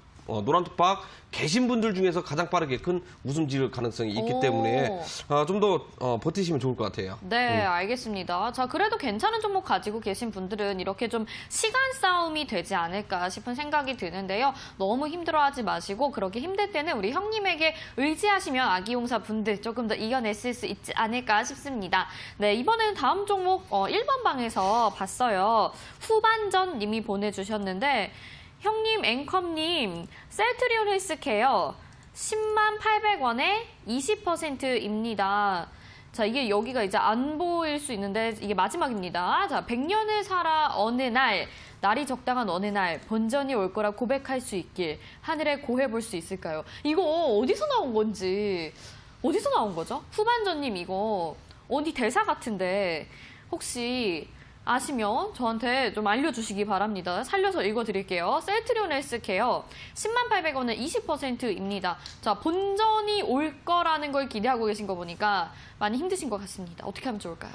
계신 분들 중에서 가장 빠르게 큰 웃음 지를 가능성이 있기 때문에 좀 더 버티시면 좋을 것 같아요. 네, 알겠습니다. 자, 그래도 괜찮은 종목 가지고 계신 분들은 이렇게 좀 시간 싸움이 되지 않을까 싶은 생각이 드는데요. 너무 힘들어하지 마시고 그렇게 힘들 때는 우리 형님에게 의지하시면 아기용사 분들 조금 더 이겨냈을 수 있지 않을까 싶습니다. 네, 이번에는 다음 종목 1번 방에서 봤어요. 후반전 님이 보내주셨는데 형님, 앵컴님, 셀트리온 헬스케어 108,000원에 20%입니다. 자, 이게 여기가 이제 안 보일 수 있는데 이게 마지막입니다. 자, 100년을 살아 어느 날, 날이 적당한 어느 날 본전이 올 거라 고백할 수 있길 하늘에 고해볼 수 있을까요? 이거 어디서 나온 건지, 어디서 나온 거죠? 후반전님 이거 어디 대사 같은데 혹시 아시면 저한테 좀 알려주시기 바랍니다. 살려서 읽어드릴게요. 셀트리온 헬스케어 108,000원에 20%입니다. 자, 본전이 올 거라는 걸 기대하고 계신 거 보니까 많이 힘드신 것 같습니다. 어떻게 하면 좋을까요?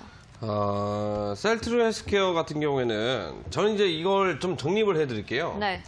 셀트리온 헬스케어 같은 경우에는 저는 이제 이걸 좀 정립을 해드릴게요. 네.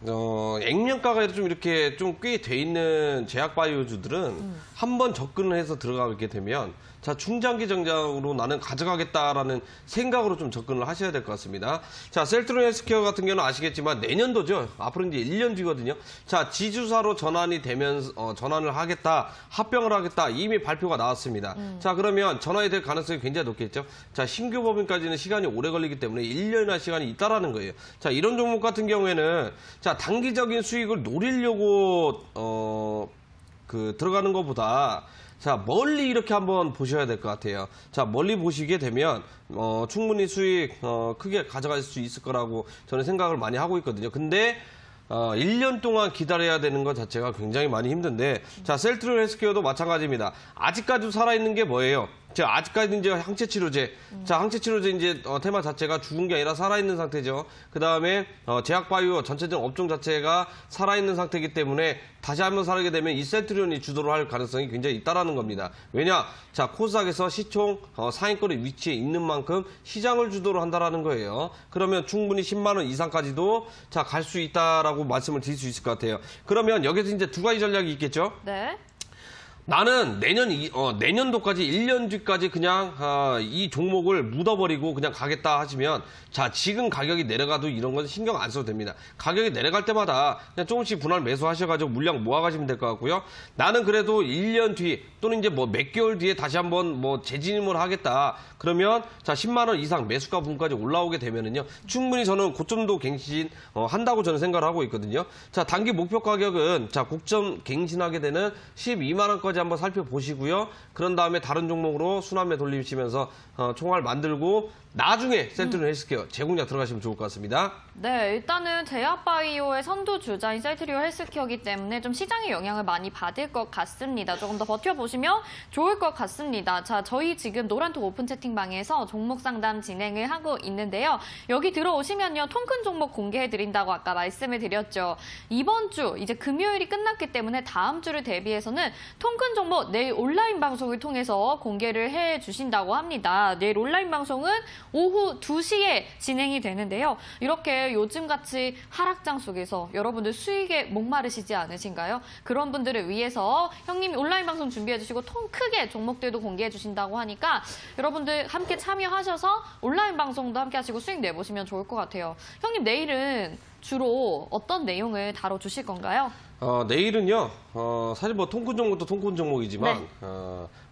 액면가가 좀 이렇게 좀 꽤 돼 있는 제약바이오주들은 한번 접근을 해서 들어가게 되면 자, 중장기 전략으로 나는 가져가겠다라는 생각으로 좀 접근을 하셔야 될 것 같습니다. 자, 셀트리온 헬스케어 같은 경우는 아시겠지만 내년도죠. 앞으로 이제 1년 뒤거든요. 자, 지주사로 전환이 되면서 전환을 하겠다, 합병을 하겠다 이미 발표가 나왔습니다. 자, 그러면 전환이 될 가능성이 굉장히 높겠죠. 자, 신규 법인까지는 시간이 오래 걸리기 때문에 1년이나 시간이 있다라는 거예요. 자, 이런 종목 같은 경우에는 자, 단기적인 수익을 노리려고 들어가는 것보다 자, 멀리 이렇게 한번 보셔야 될 것 같아요. 자, 멀리 보시게 되면 충분히 수익 크게 가져갈 수 있을 거라고 저는 생각을 많이 하고 있거든요. 근데 1년 동안 기다려야 되는 것 자체가 굉장히 많이 힘든데 자, 셀트리온 헬스케어도 마찬가지입니다. 아직까지 살아있는 게 뭐예요? 자, 아직까지 이제 항체치료제. 자, 항체치료제 이제 테마 자체가 죽은 게 아니라 살아있는 상태죠. 그 다음에 제약바이오 전체적 업종 자체가 살아있는 상태이기 때문에 다시 한번 살게 되면 이 셀트리온이 주도를 할 가능성이 굉장히 있다라는 겁니다. 왜냐? 자, 코스닥에서 시총 상위권에 위치해 있는 만큼 시장을 주도를 한다라는 거예요. 그러면 충분히 10만 원 이상까지도 자, 갈 수 있다라고 말씀을 드릴 수 있을 것 같아요. 그러면 여기서 이제 두 가지 전략이 있겠죠? 네. 나는 내년도까지 1년 뒤까지 그냥 이 종목을 묻어버리고 그냥 가겠다 하시면 자 지금 가격이 내려가도 이런 건 신경 안 써도 됩니다. 가격이 내려갈 때마다 그냥 조금씩 분할 매수하셔가지고 물량 모아가시면 될 것 같고요. 나는 그래도 1년 뒤 또는 이제 뭐 몇 개월 뒤에 다시 한번 뭐 재진입을 하겠다. 그러면 자 10만 원 이상 매수가 부분까지 올라오게 되면은요 충분히 저는 고점도 갱신 한다고 저는 생각을 하고 있거든요. 자 단기 목표 가격은 자 고점 갱신하게 되는 12만 원까지 한번 살펴보시고요. 그런 다음에 다른 종목으로 순환매 돌리시면서 총알 만들고 나중에 센트룸 헬스케어 제공량 들어가시면 좋을 것 같습니다. 네, 일단은 제약바이오의 선두 주자인 셀트리온 헬스케어이기 때문에 좀 시장의 영향을 많이 받을 것 같습니다. 조금 더 버텨보시면 좋을 것 같습니다. 자, 저희 지금 노란톡 오픈 채팅방에서 종목 상담 진행을 하고 있는데요. 여기 들어오시면요, 통큰 종목 공개해드린다고 아까 말씀을 드렸죠. 이번 주, 이제 금요일이 끝났기 때문에 다음 주를 대비해서는 통큰 종목 내일 온라인 방송을 통해서 공개를 해주신다고 합니다. 내일 온라인 방송은 오후 2시에 진행이 되는데요. 이렇게 요즘같이 하락장 속에서 여러분들 수익에 목마르시지 않으신가요? 그런 분들을 위해서 형님이 온라인 방송 준비해 주시고 통 크게 종목들도 공개해 주신다고 하니까 여러분들 함께 참여하셔서 온라인 방송도 함께 하시고 수익 내보시면 좋을 것 같아요. 형님 내일은 주로 어떤 내용을 다뤄주실 건가요? 내일은요, 사실 뭐 통큰 종목도 통큰 종목이지만, 네.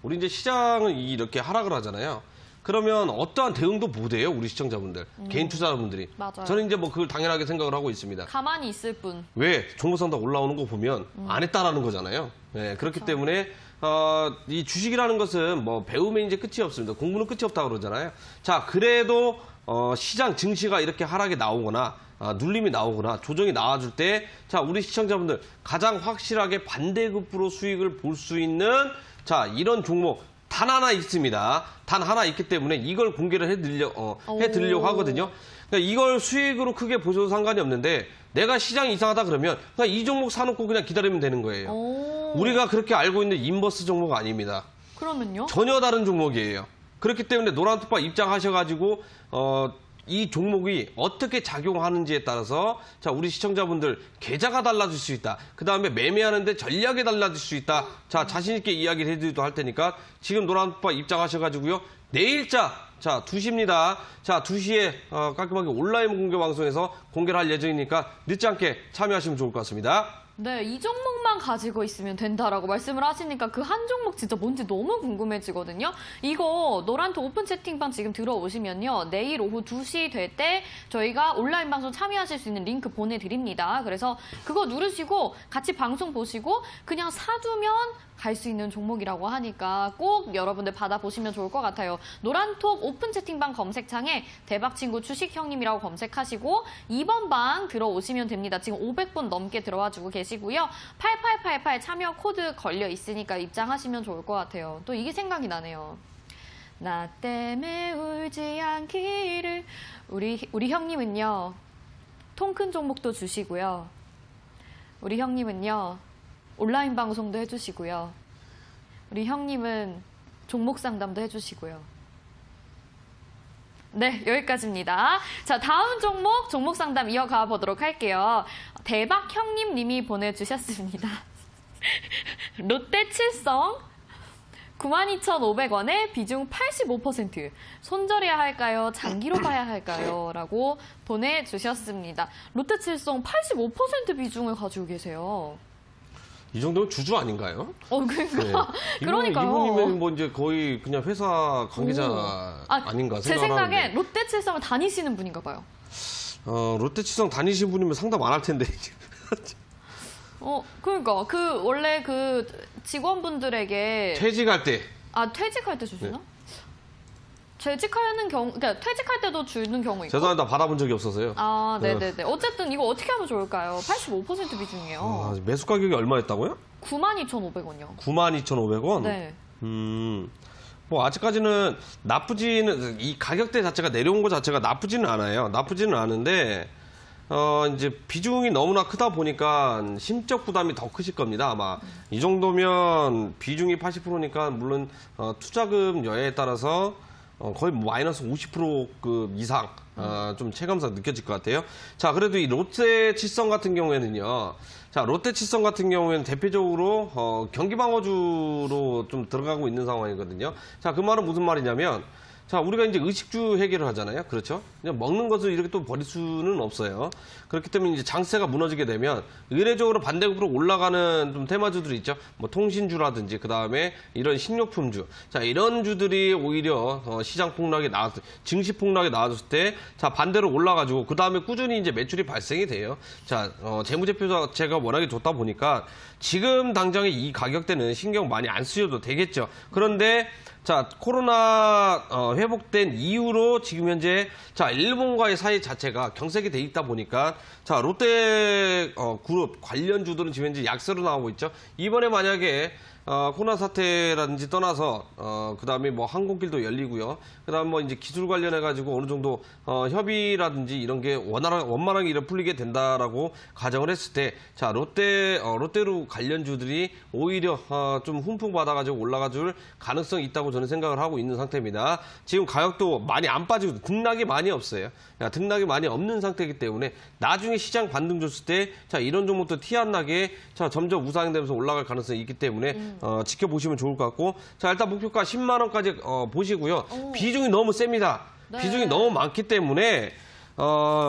우리 이제 시장은 이렇게 하락을 하잖아요. 그러면 어떠한 대응도 못해요, 우리 시청자분들, 개인 투자자분들이. 맞아요. 저는 이제 뭐 그걸 당연하게 생각을 하고 있습니다. 가만히 있을 뿐. 왜? 종목상담 올라오는 거 보면 안 했다라는 거잖아요. 네, 그렇기 그렇죠. 때문에 이 주식이라는 것은 뭐 배움에 이제 끝이 없습니다. 공부는 끝이 없다고 그러잖아요. 자, 그래도 시장 증시가 이렇게 하락이 나오거나 눌림이 나오거나 조정이 나와줄 때, 자, 우리 시청자분들 가장 확실하게 반대급부로 수익을 볼 수 있는 자, 이런 종목 단 하나 있습니다. 단 하나 있기 때문에 이걸 공개를 해드리려고 하거든요. 그러니까 이걸 수익으로 크게 보셔도 상관이 없는데 내가 시장이 이상하다 그러면 그냥 이 종목 사놓고 그냥 기다리면 되는 거예요. 우리가 그렇게 알고 있는 인버스 종목 아닙니다. 그러면요? 전혀 다른 종목이에요. 그렇기 때문에 노란톡바 입장하셔가지고 이 종목이 어떻게 작용하는지에 따라서 자 우리 시청자분들 계좌가 달라질 수 있다. 그 다음에 매매하는데 전략이 달라질 수 있다. 자 자신 있게 이야기를 해드리도 할 테니까 지금 노란톡바 입장하셔가지고요. 내일자 자 2시입니다. 자 2시에 깔끔하게 온라인 공개 방송에서 공개를 할 예정이니까 늦지 않게 참여하시면 좋을 것 같습니다. 네, 이 종목만 가지고 있으면 된다라고 말씀을 하시니까 그 한 종목 진짜 뭔지 너무 궁금해지거든요. 이거 노란톡 오픈 채팅방 지금 들어오시면요. 내일 오후 2시 될 때 저희가 온라인 방송 참여하실 수 있는 링크 보내드립니다. 그래서 그거 누르시고 같이 방송 보시고 그냥 사두면 갈 수 있는 종목이라고 하니까 꼭 여러분들 받아보시면 좋을 것 같아요. 노란톡 오픈 채팅방 검색창에 대박친구 주식형님이라고 검색하시고 2번 방 들어오시면 됩니다. 지금 500분 넘게 들어와주고 계시고요. 8888 참여 코드 걸려 있으니까 입장하시면 좋을 것 같아요. 또 이게 생각이 나네요. 나 때문에 울지 않기를. 우리 형님은요. 통큰 종목도 주시고요. 우리 형님은요. 온라인 방송도 해주시고요. 우리 형님은 종목 상담도 해주시고요. 네, 여기까지입니다. 자, 다음 종목 상담 이어가 보도록 할게요. 대박 형님 님이 보내주셨습니다. 롯데 칠성 92,500원에 비중 85%. 손절해야 할까요? 장기로 봐야 할까요? 라고 보내주셨습니다. 롯데 칠성 85% 비중을 가지고 계세요. 이 정도면 주주 아닌가요? 그러니까. 네. 그러니까요. 이분이면 뭐 이제 거의 그냥 회사 관계자 아닌가 제 생각하는데. 생각엔 롯데 칠성을 다니시는 분인가 봐요. 롯데치성 다니신 분이면 상담 안 할 텐데. 그러니까 원래 그 직원분들에게 퇴직할 때. 퇴직할 때 주시나? 네. 재직하는 경우, 그러니까 퇴직할 때도 주는 경우 있고. 죄송합니다. 받아본 적이 없어서요. 네네네. 어쨌든 이거 어떻게 하면 좋을까요? 85% 비중이에요. 매수 가격이 얼마였다고요? 92,500원이요. 92,500원? 네. 뭐 아직까지는 나쁘지는 이 가격대 자체가 내려온 것 자체가 나쁘지는 않아요. 나쁘지는 않은데 이제 비중이 너무나 크다 보니까 심적 부담이 더 크실 겁니다. 아마 이 정도면 비중이 80%니까 물론 투자금 여야에 따라서 거의 뭐 마이너스 50% 이상 좀 체감상 느껴질 것 같아요. 자, 그래도 이 롯데 칠성 같은 경우에는요. 자, 롯데 칠성 같은 경우에는 대표적으로 경기 방어주로 좀 들어가고 있는 상황이거든요. 자, 그 말은 무슨 말이냐면 자, 우리가 이제 의식주 회계를 하잖아요. 그렇죠? 그냥 먹는 것을 이렇게 또 버릴 수는 없어요. 그렇기 때문에 이제 장세가 무너지게 되면 의례적으로 반대급으로 올라가는 좀 테마주들이 있죠. 뭐 통신주라든지 그 다음에 이런 식료품주. 자, 이런 주들이 오히려 시장 폭락이 나왔을 때, 증시 폭락이 나왔을 때, 자, 반대로 올라가지고 그 다음에 꾸준히 이제 매출이 발생이 돼요. 자, 재무제표 자체가 워낙에 좋다 보니까 지금 당장에 이 가격대는 신경 많이 안 쓰셔도 되겠죠. 그런데 자, 코로나 회복된 이후로 지금 현재 자, 일본과의 사이 자체가 경색이 돼 있다 보니까 자, 롯데 그룹 관련주들은 지금 현재 약세로 나오고 있죠. 이번에 만약에 코로나 사태라든지 떠나서 그다음에 뭐 항공길도 열리고요. 그다음 뭐 이제 기술 관련해 가지고 어느 정도 협의라든지 이런 게 원만하게 이런 풀리게 된다라고 가정을 했을 때 자, 롯데로 관련주들이 오히려 좀 훈풍 받아 가지고 올라가 줄 가능성이 있다고 저는 생각을 하고 있는 상태입니다. 지금 가격도 많이 안 빠지고 등락이 많이 없어요. 등락이 많이 없는 상태이기 때문에 나중에 시장 반등 줬을 때 자, 이런 종목도 티 안 나게 자, 점점 우상되면서 올라갈 가능성이 있기 때문에 지켜보시면 좋을 것 같고 자, 일단 목표가 10만 원까지 보시고요. 비중이 너무 셉니다. 네. 비중이 너무 많기 때문에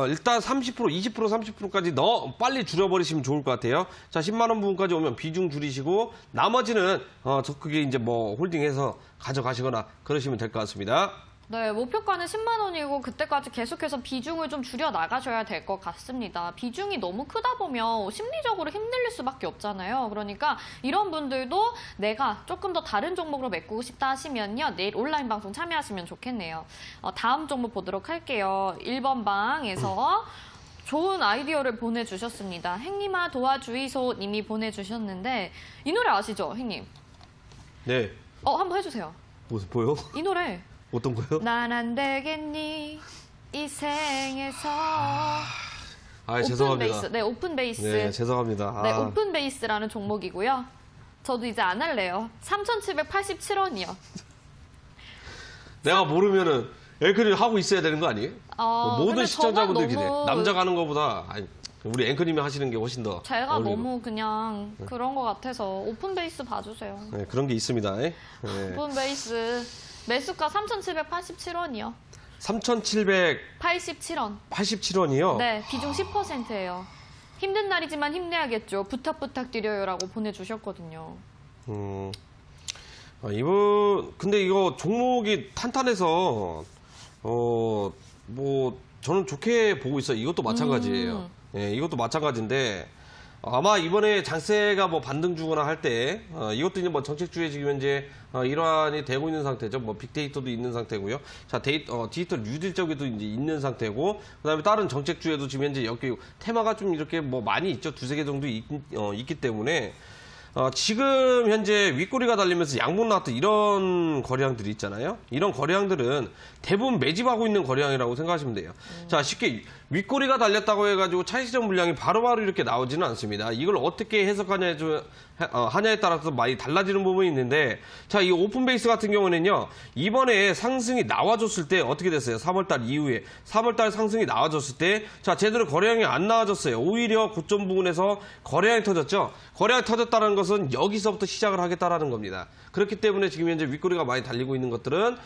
일단 30%, 20%, 30%까지 빨리 줄여버리시면 좋을 것 같아요. 자, 10만 원 부분까지 오면 비중 줄이시고 나머지는 적극에 이제 뭐 홀딩해서 가져가시거나 그러시면 될 것 같습니다. 네, 목표가는 10만 원이고 그때까지 계속해서 비중을 좀 줄여 나가셔야 될 것 같습니다. 비중이 너무 크다 보면 심리적으로 힘들릴 수밖에 없잖아요. 그러니까 이런 분들도 내가 조금 더 다른 종목으로 메꾸고 싶다 하시면요. 내일 온라인 방송 참여하시면 좋겠네요. 다음 종목 보도록 할게요. 1번 방에서 좋은 아이디어를 보내주셨습니다. 행님아 도와주이소 님이 보내주셨는데 이 노래 아시죠, 행님? 네. 한번 해주세요. 무슨 보여? 이 노래. 어떤 거요? 난 안 되겠니 이 생에서 오픈 죄송합니다. 베이스. 네, 오픈 베이스. 네, 죄송합니다. 네, 오픈 베이스라는 종목이고요. 저도 이제 안 할래요. 3,787원이요. 내가 모르면은 앵커님 하고 있어야 되는 거 아니에요? 모든 근데 시청자분들이 저만 그래. 너무 남자가 하는 것보다 우리 앵커님이 하시는 게 훨씬 더 제가 어울리고. 너무 그냥 그런 것 같아서 오픈 베이스 봐주세요. 네, 그런 게 있습니다. 네. 오픈 베이스 매수가 3,787원이요. 3,787원이요? 87원. 네, 비중 10%예요. 힘든 날이지만 힘내야겠죠. 부탁드려요라고 보내주셨거든요. 근데 이거 종목이 탄탄해서 뭐 저는 좋게 보고 있어요. 이것도 마찬가지예요. 예, 이것도 마찬가지인데 아마 이번에 장세가 뭐 반등 주거나 할 때 이것도 이제 뭐 정책주에 지금 현재 일환이 되고 있는 상태죠. 뭐 빅데이터도 있는 상태고요. 자, 디지털 뉴딜 쪽에도 이제 있는 상태고, 그다음에 다른 정책주에도 지금 현재 여기 테마가 좀 이렇게 뭐 많이 있죠. 두세 개 정도 있기 때문에. 지금 현재 윗꼬리가 달리면서 양봉 나왔던 이런 거래량들이 있잖아요. 이런 거래량들은 대부분 매집하고 있는 거래량이라고 생각하시면 돼요. 자, 쉽게 윗꼬리가 달렸다고 해가지고 차익실현 물량이 바로바로 이렇게 나오지는 않습니다. 이걸 어떻게 하냐에 따라서 많이 달라지는 부분이 있는데, 자, 이 오픈베이스 같은 경우는요, 이번에 상승이 나와줬을 때 어떻게 됐어요? 3월달 이후에. 3월달 상승이 나와줬을 때, 자, 제대로 거래량이 안 나와줬어요. 오히려 고점 부분에서 거래량이 터졌죠? 거래량이 터졌다는 것은 여기서부터 시작을 하겠다라는 겁니다. 그렇기 때문에 지금 현재 윗꼬리가 많이 달리고 있는 것들은,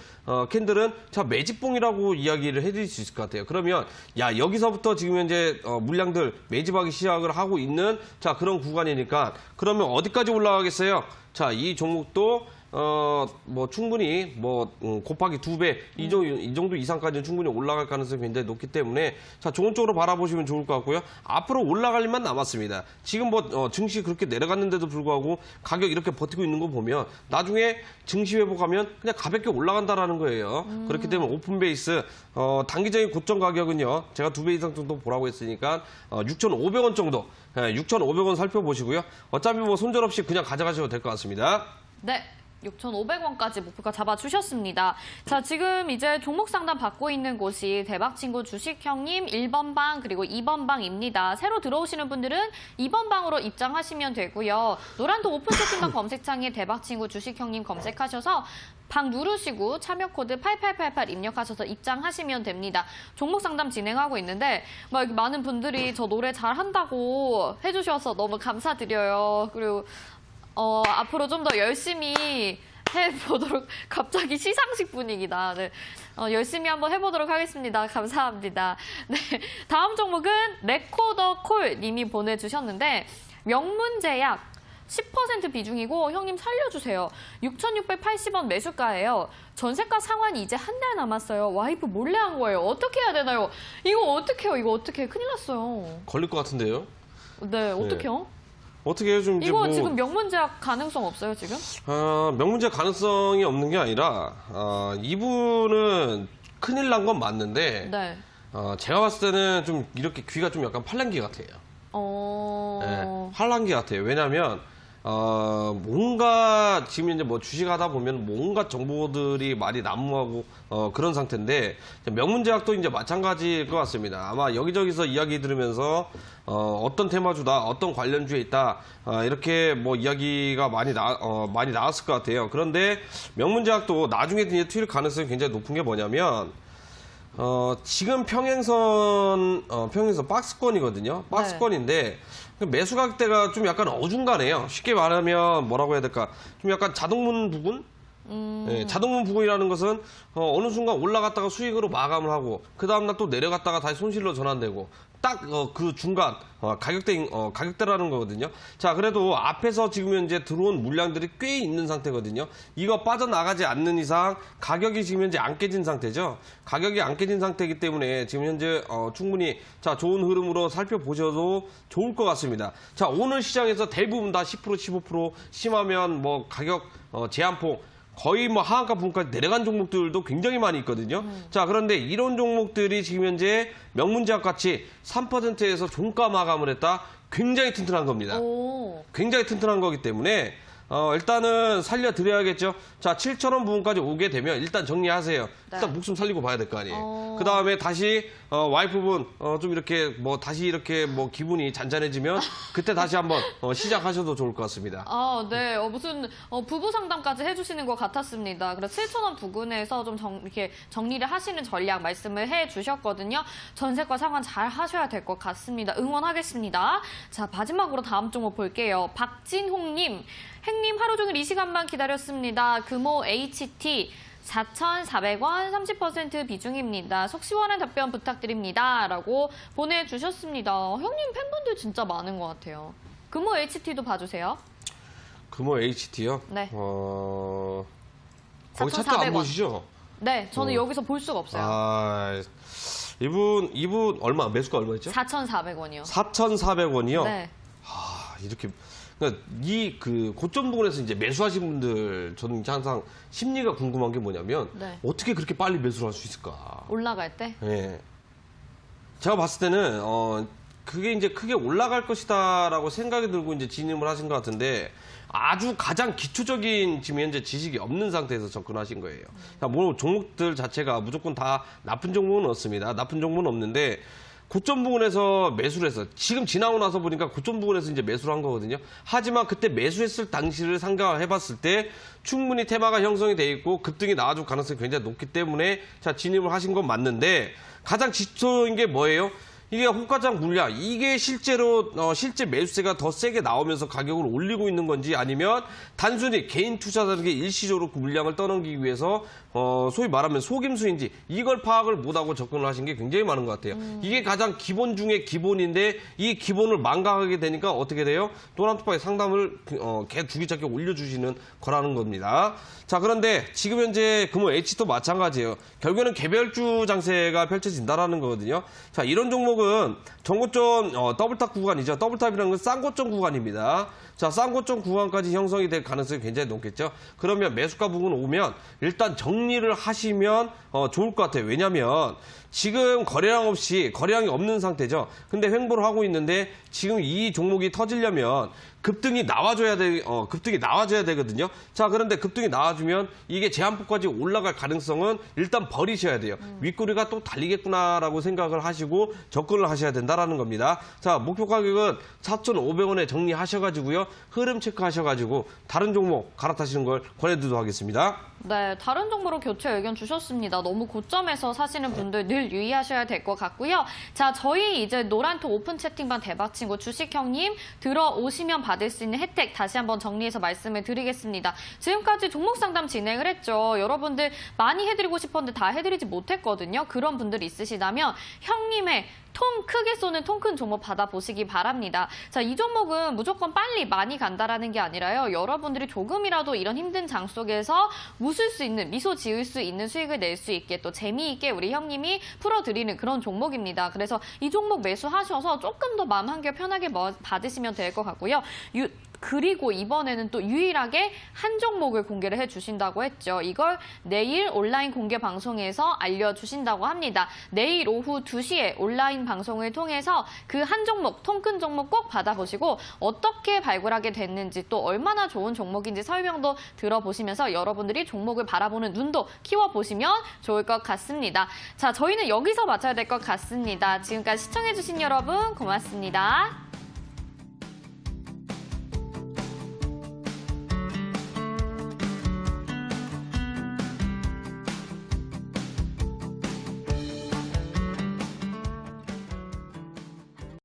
캔들은, 자, 매집봉이라고 이야기를 해드릴 수 있을 것 같아요. 그러면, 야, 여기서부터 지금 현재 물량들 매집하기 시작을 하고 있는, 자, 그런 구간이니까, 그러면 어디까지 올라가겠어요? 자, 이 종목도 뭐 충분히 곱하기 2배 이 정도 이상까지는 충분히 올라갈 가능성이 굉장히 높기 때문에 자, 좋은 쪽으로 바라보시면 좋을 것 같고요. 앞으로 올라갈 일만 남았습니다. 지금 증시 그렇게 내려갔는데도 불구하고 가격 이렇게 버티고 있는 거 보면 나중에 증시 회복하면 그냥 가볍게 올라간다라는 거예요. 그렇기 때문에 오픈 베이스 단기적인 고점 가격은요. 제가 2배 이상 정도 보라고 했으니까 6,500원 정도 6,500원 살펴보시고요. 어차피 뭐 손절없이 그냥 가져가셔도 될 것 같습니다. 네, 6,500원까지 목표가 잡아주셨습니다. 자, 지금 이제 종목 상담 받고 있는 곳이 대박친구 주식형님 1번 방 그리고 2번 방입니다. 새로 들어오시는 분들은 2번 방으로 입장하시면 되고요. 노란도 오픈 채팅방 검색창에 대박친구 주식형님 검색하셔서 방 누르시고 참여 코드 8888 입력하셔서 입장하시면 됩니다. 종목 상담 진행하고 있는데 막 이렇게 많은 분들이 저 노래 잘한다고 해주셔서 너무 감사드려요. 그리고 앞으로 좀 더 열심히 해보도록 갑자기 시상식 분위기다. 네. 열심히 한번 해보도록 하겠습니다. 감사합니다. 네. 다음 종목은 레코더콜 님이 보내주셨는데 명문제약 10% 비중이고 형님 살려주세요. 6,680원 매수가예요. 전세가 상환이 이제 한 달 남았어요. 와이프 몰래 한 거예요. 어떻게 해야 되나요? 이거 어떻게 해요? 이거 어떻게 해? 큰일 났어요. 걸릴 것 같은데요? 네, 어떻게요? 어떻게 해요? 좀 이제 이거 지금 명문제약 가능성 없어요, 지금? 명문제 가능성이 없는 게 아니라 이분은 큰일 난 건 맞는데 네. 제가 봤을 때는 좀 이렇게 귀가 좀 약간 팔랑귀 같아요. 네, 팔랑귀 같아요. 왜냐하면 뭔가 지금 이제 뭐 주식하다 보면 뭔가 정보들이 많이 난무하고 그런 상태인데 명문제약도 이제 마찬가지일 것 같습니다. 아마 여기저기서 이야기 들으면서 어떤 테마주다, 어떤 관련주에 있다 이렇게 뭐 이야기가 많이 나왔을 것 같아요. 그런데 명문제약도 나중에 이제 투일 가능성이 굉장히 높은 게 뭐냐면 지금 평행선 박스권이거든요. 박스권인데 매수 가격대가 좀 약간 어중간해요. 쉽게 말하면 뭐라고 해야 될까? 좀 약간 자동문 부근? 네, 자동문 부근이라는 것은 어느 순간 올라갔다가 수익으로 마감을 하고 그 다음날 또 내려갔다가 다시 손실로 전환되고 딱 그 중간 가격대라는 거거든요. 자, 그래도 앞에서 지금 현재 들어온 물량들이 꽤 있는 상태거든요. 이거 빠져나가지 않는 이상 가격이 지금 현재 안 깨진 상태죠. 가격이 안 깨진 상태이기 때문에 지금 현재 충분히 자 좋은 흐름으로 살펴보셔도 좋을 것 같습니다. 자, 오늘 시장에서 대부분 다 10% 15% 심하면 뭐 가격 제한폭 거의 뭐 하한가 부분까지 내려간 종목들도 굉장히 많이 있거든요. 자, 그런데 이런 종목들이 지금 현재 명문제약 같이 3%에서 종가 마감을 했다. 굉장히 튼튼한 겁니다. 굉장히 튼튼한 거기 때문에 일단은 살려드려야겠죠. 자, 7,000원 부분까지 오게 되면 일단 정리하세요. 네. 일단 목숨 살리고 봐야 될 거 아니에요. 그 다음에 다시 와이프분 좀 이렇게 다시 이렇게 기분이 잔잔해지면 그때 다시 한번 시작하셔도 좋을 것 같습니다. 네. 무슨 부부 상담까지 해주시는 것 같았습니다. 그래서 7,000원 부근에서 좀 이렇게 정리를 하시는 전략 말씀을 해주셨거든요. 전세과 상환 잘 하셔야 될 것 같습니다. 응원하겠습니다. 자, 마지막으로 다음 종목 볼게요. 박진홍님. 행님 하루 종일 이 시간만 기다렸습니다. 금호 HT 4,400원 30% 비중입니다. 속 시원한 답변 부탁드립니다. 라고 보내주셨습니다. 형님 팬분들 진짜 많은 것 같아요. 금호 HT도 봐주세요. 금호 HT요? 네. 거기 차트 안 보시죠? 네, 저는 여기서 볼 수가 없어요. 이분 얼마, 매수가 얼마였죠? 4,400원이요. 4,400원이요? 네. 이렇게. 그러니까 고점 부분에서 이제 매수하신 분들, 저는 항상 심리가 궁금한 게 뭐냐면, 네. 어떻게 그렇게 빨리 매수를 할 수 있을까? 올라갈 때? 네. 제가 봤을 때는, 그게 이제 크게 올라갈 것이다라고 생각이 들고 이제 진입을 하신 것 같은데, 아주 가장 기초적인 지금 현재 지식이 없는 상태에서 접근하신 거예요. 그러니까 뭐 종목들 자체가 무조건 다 나쁜 종목은 없습니다. 나쁜 종목은 없는데, 고점 부분에서 매수를 해서 지금 지나고 나서 보니까 고점 부분에서 이제 매수를 한 거거든요. 하지만 그때 매수했을 당시를 생각해 봤을 때 충분히 테마가 형성이 돼 있고 급등이 나와줄 가능성이 굉장히 높기 때문에 자, 진입을 하신 건 맞는데 가장 기초인 게 뭐예요? 이게 호가장 물량, 이게 실제로 실제 매수세가 더 세게 나오면서 가격을 올리고 있는 건지 아니면 단순히 개인 투자자들에게 일시적으로 그 물량을 떠넘기기 위해서 소위 말하면 속임수인지 이걸 파악을 못하고 접근을 하신 게 굉장히 많은 것 같아요. 이게 가장 기본 중에 기본인데 이 기본을 망각하게 되니까 어떻게 돼요? 노란투파의 상담을 개 주기적게 올려주시는 거라는 겁니다. 자, 그런데 지금 현재 금호 H도 마찬가지예요. 결국에는 개별주 장세가 펼쳐진다라는 거거든요. 자, 이런 종목은 전고점 더블탑 구간이죠. 더블탑이라는 건 쌍고점 구간입니다. 자, 쌍고점 구간까지 형성이 될 가능성이 굉장히 높겠죠. 그러면 매수가 부분 오면 일단 정리를 하시면 좋을 것 같아요. 왜냐하면 지금 거래량이 없는 상태죠. 근데 횡보를 하고 있는데 지금 이 종목이 터지려면 급등이 나와줘야 되거든요. 자, 그런데 급등이 나와주면 이게 제한폭까지 올라갈 가능성은 일단 버리셔야 돼요. 윗꼬리가 또 달리겠구나라고 생각을 하시고 접근을 하셔야 된다라는 겁니다. 자, 목표 가격은 4,500원에 정리하셔가지고요. 흐름 체크하셔가지고 다른 종목 갈아타시는 걸 권해드리도록 하겠습니다. 네, 다른 종목으로 교체 의견 주셨습니다. 너무 고점에서 사시는 분들 늘 유의하셔야 될 것 같고요. 자, 저희 이제 노란톡 오픈 채팅방 대박친구 주식형님 들어오시면 받을 수 있는 혜택 다시 한번 정리해서 말씀을 드리겠습니다. 지금까지 종목 상담 진행을 했죠. 여러분들 많이 해드리고 싶었는데 다 해드리지 못했거든요. 그런 분들 있으시다면 형님의 통 크게 쏘는 통 큰 종목 받아보시기 바랍니다. 자, 이 종목은 무조건 빨리 많이 간다라는 게 아니라요. 여러분들이 조금이라도 이런 힘든 장 속에서 웃을 수 있는, 미소 지을 수 있는 수익을 낼 수 있게 또 재미있게 우리 형님이 풀어드리는 그런 종목입니다. 그래서 이 종목 매수하셔서 조금 더 마음 한결 편하게 받으시면 될 것 같고요. 그리고 이번에는 또 유일하게 한 종목을 공개를 해주신다고 했죠. 이걸 내일 온라인 공개 방송에서 알려주신다고 합니다. 내일 오후 2시에 온라인 방송을 통해서 그 한 종목, 통 큰 종목 꼭 받아보시고 어떻게 발굴하게 됐는지 또 얼마나 좋은 종목인지 설명도 들어보시면서 여러분들이 종목을 바라보는 눈도 키워보시면 좋을 것 같습니다. 자, 저희는 여기서 마쳐야 될 것 같습니다. 지금까지 시청해주신 여러분 고맙습니다.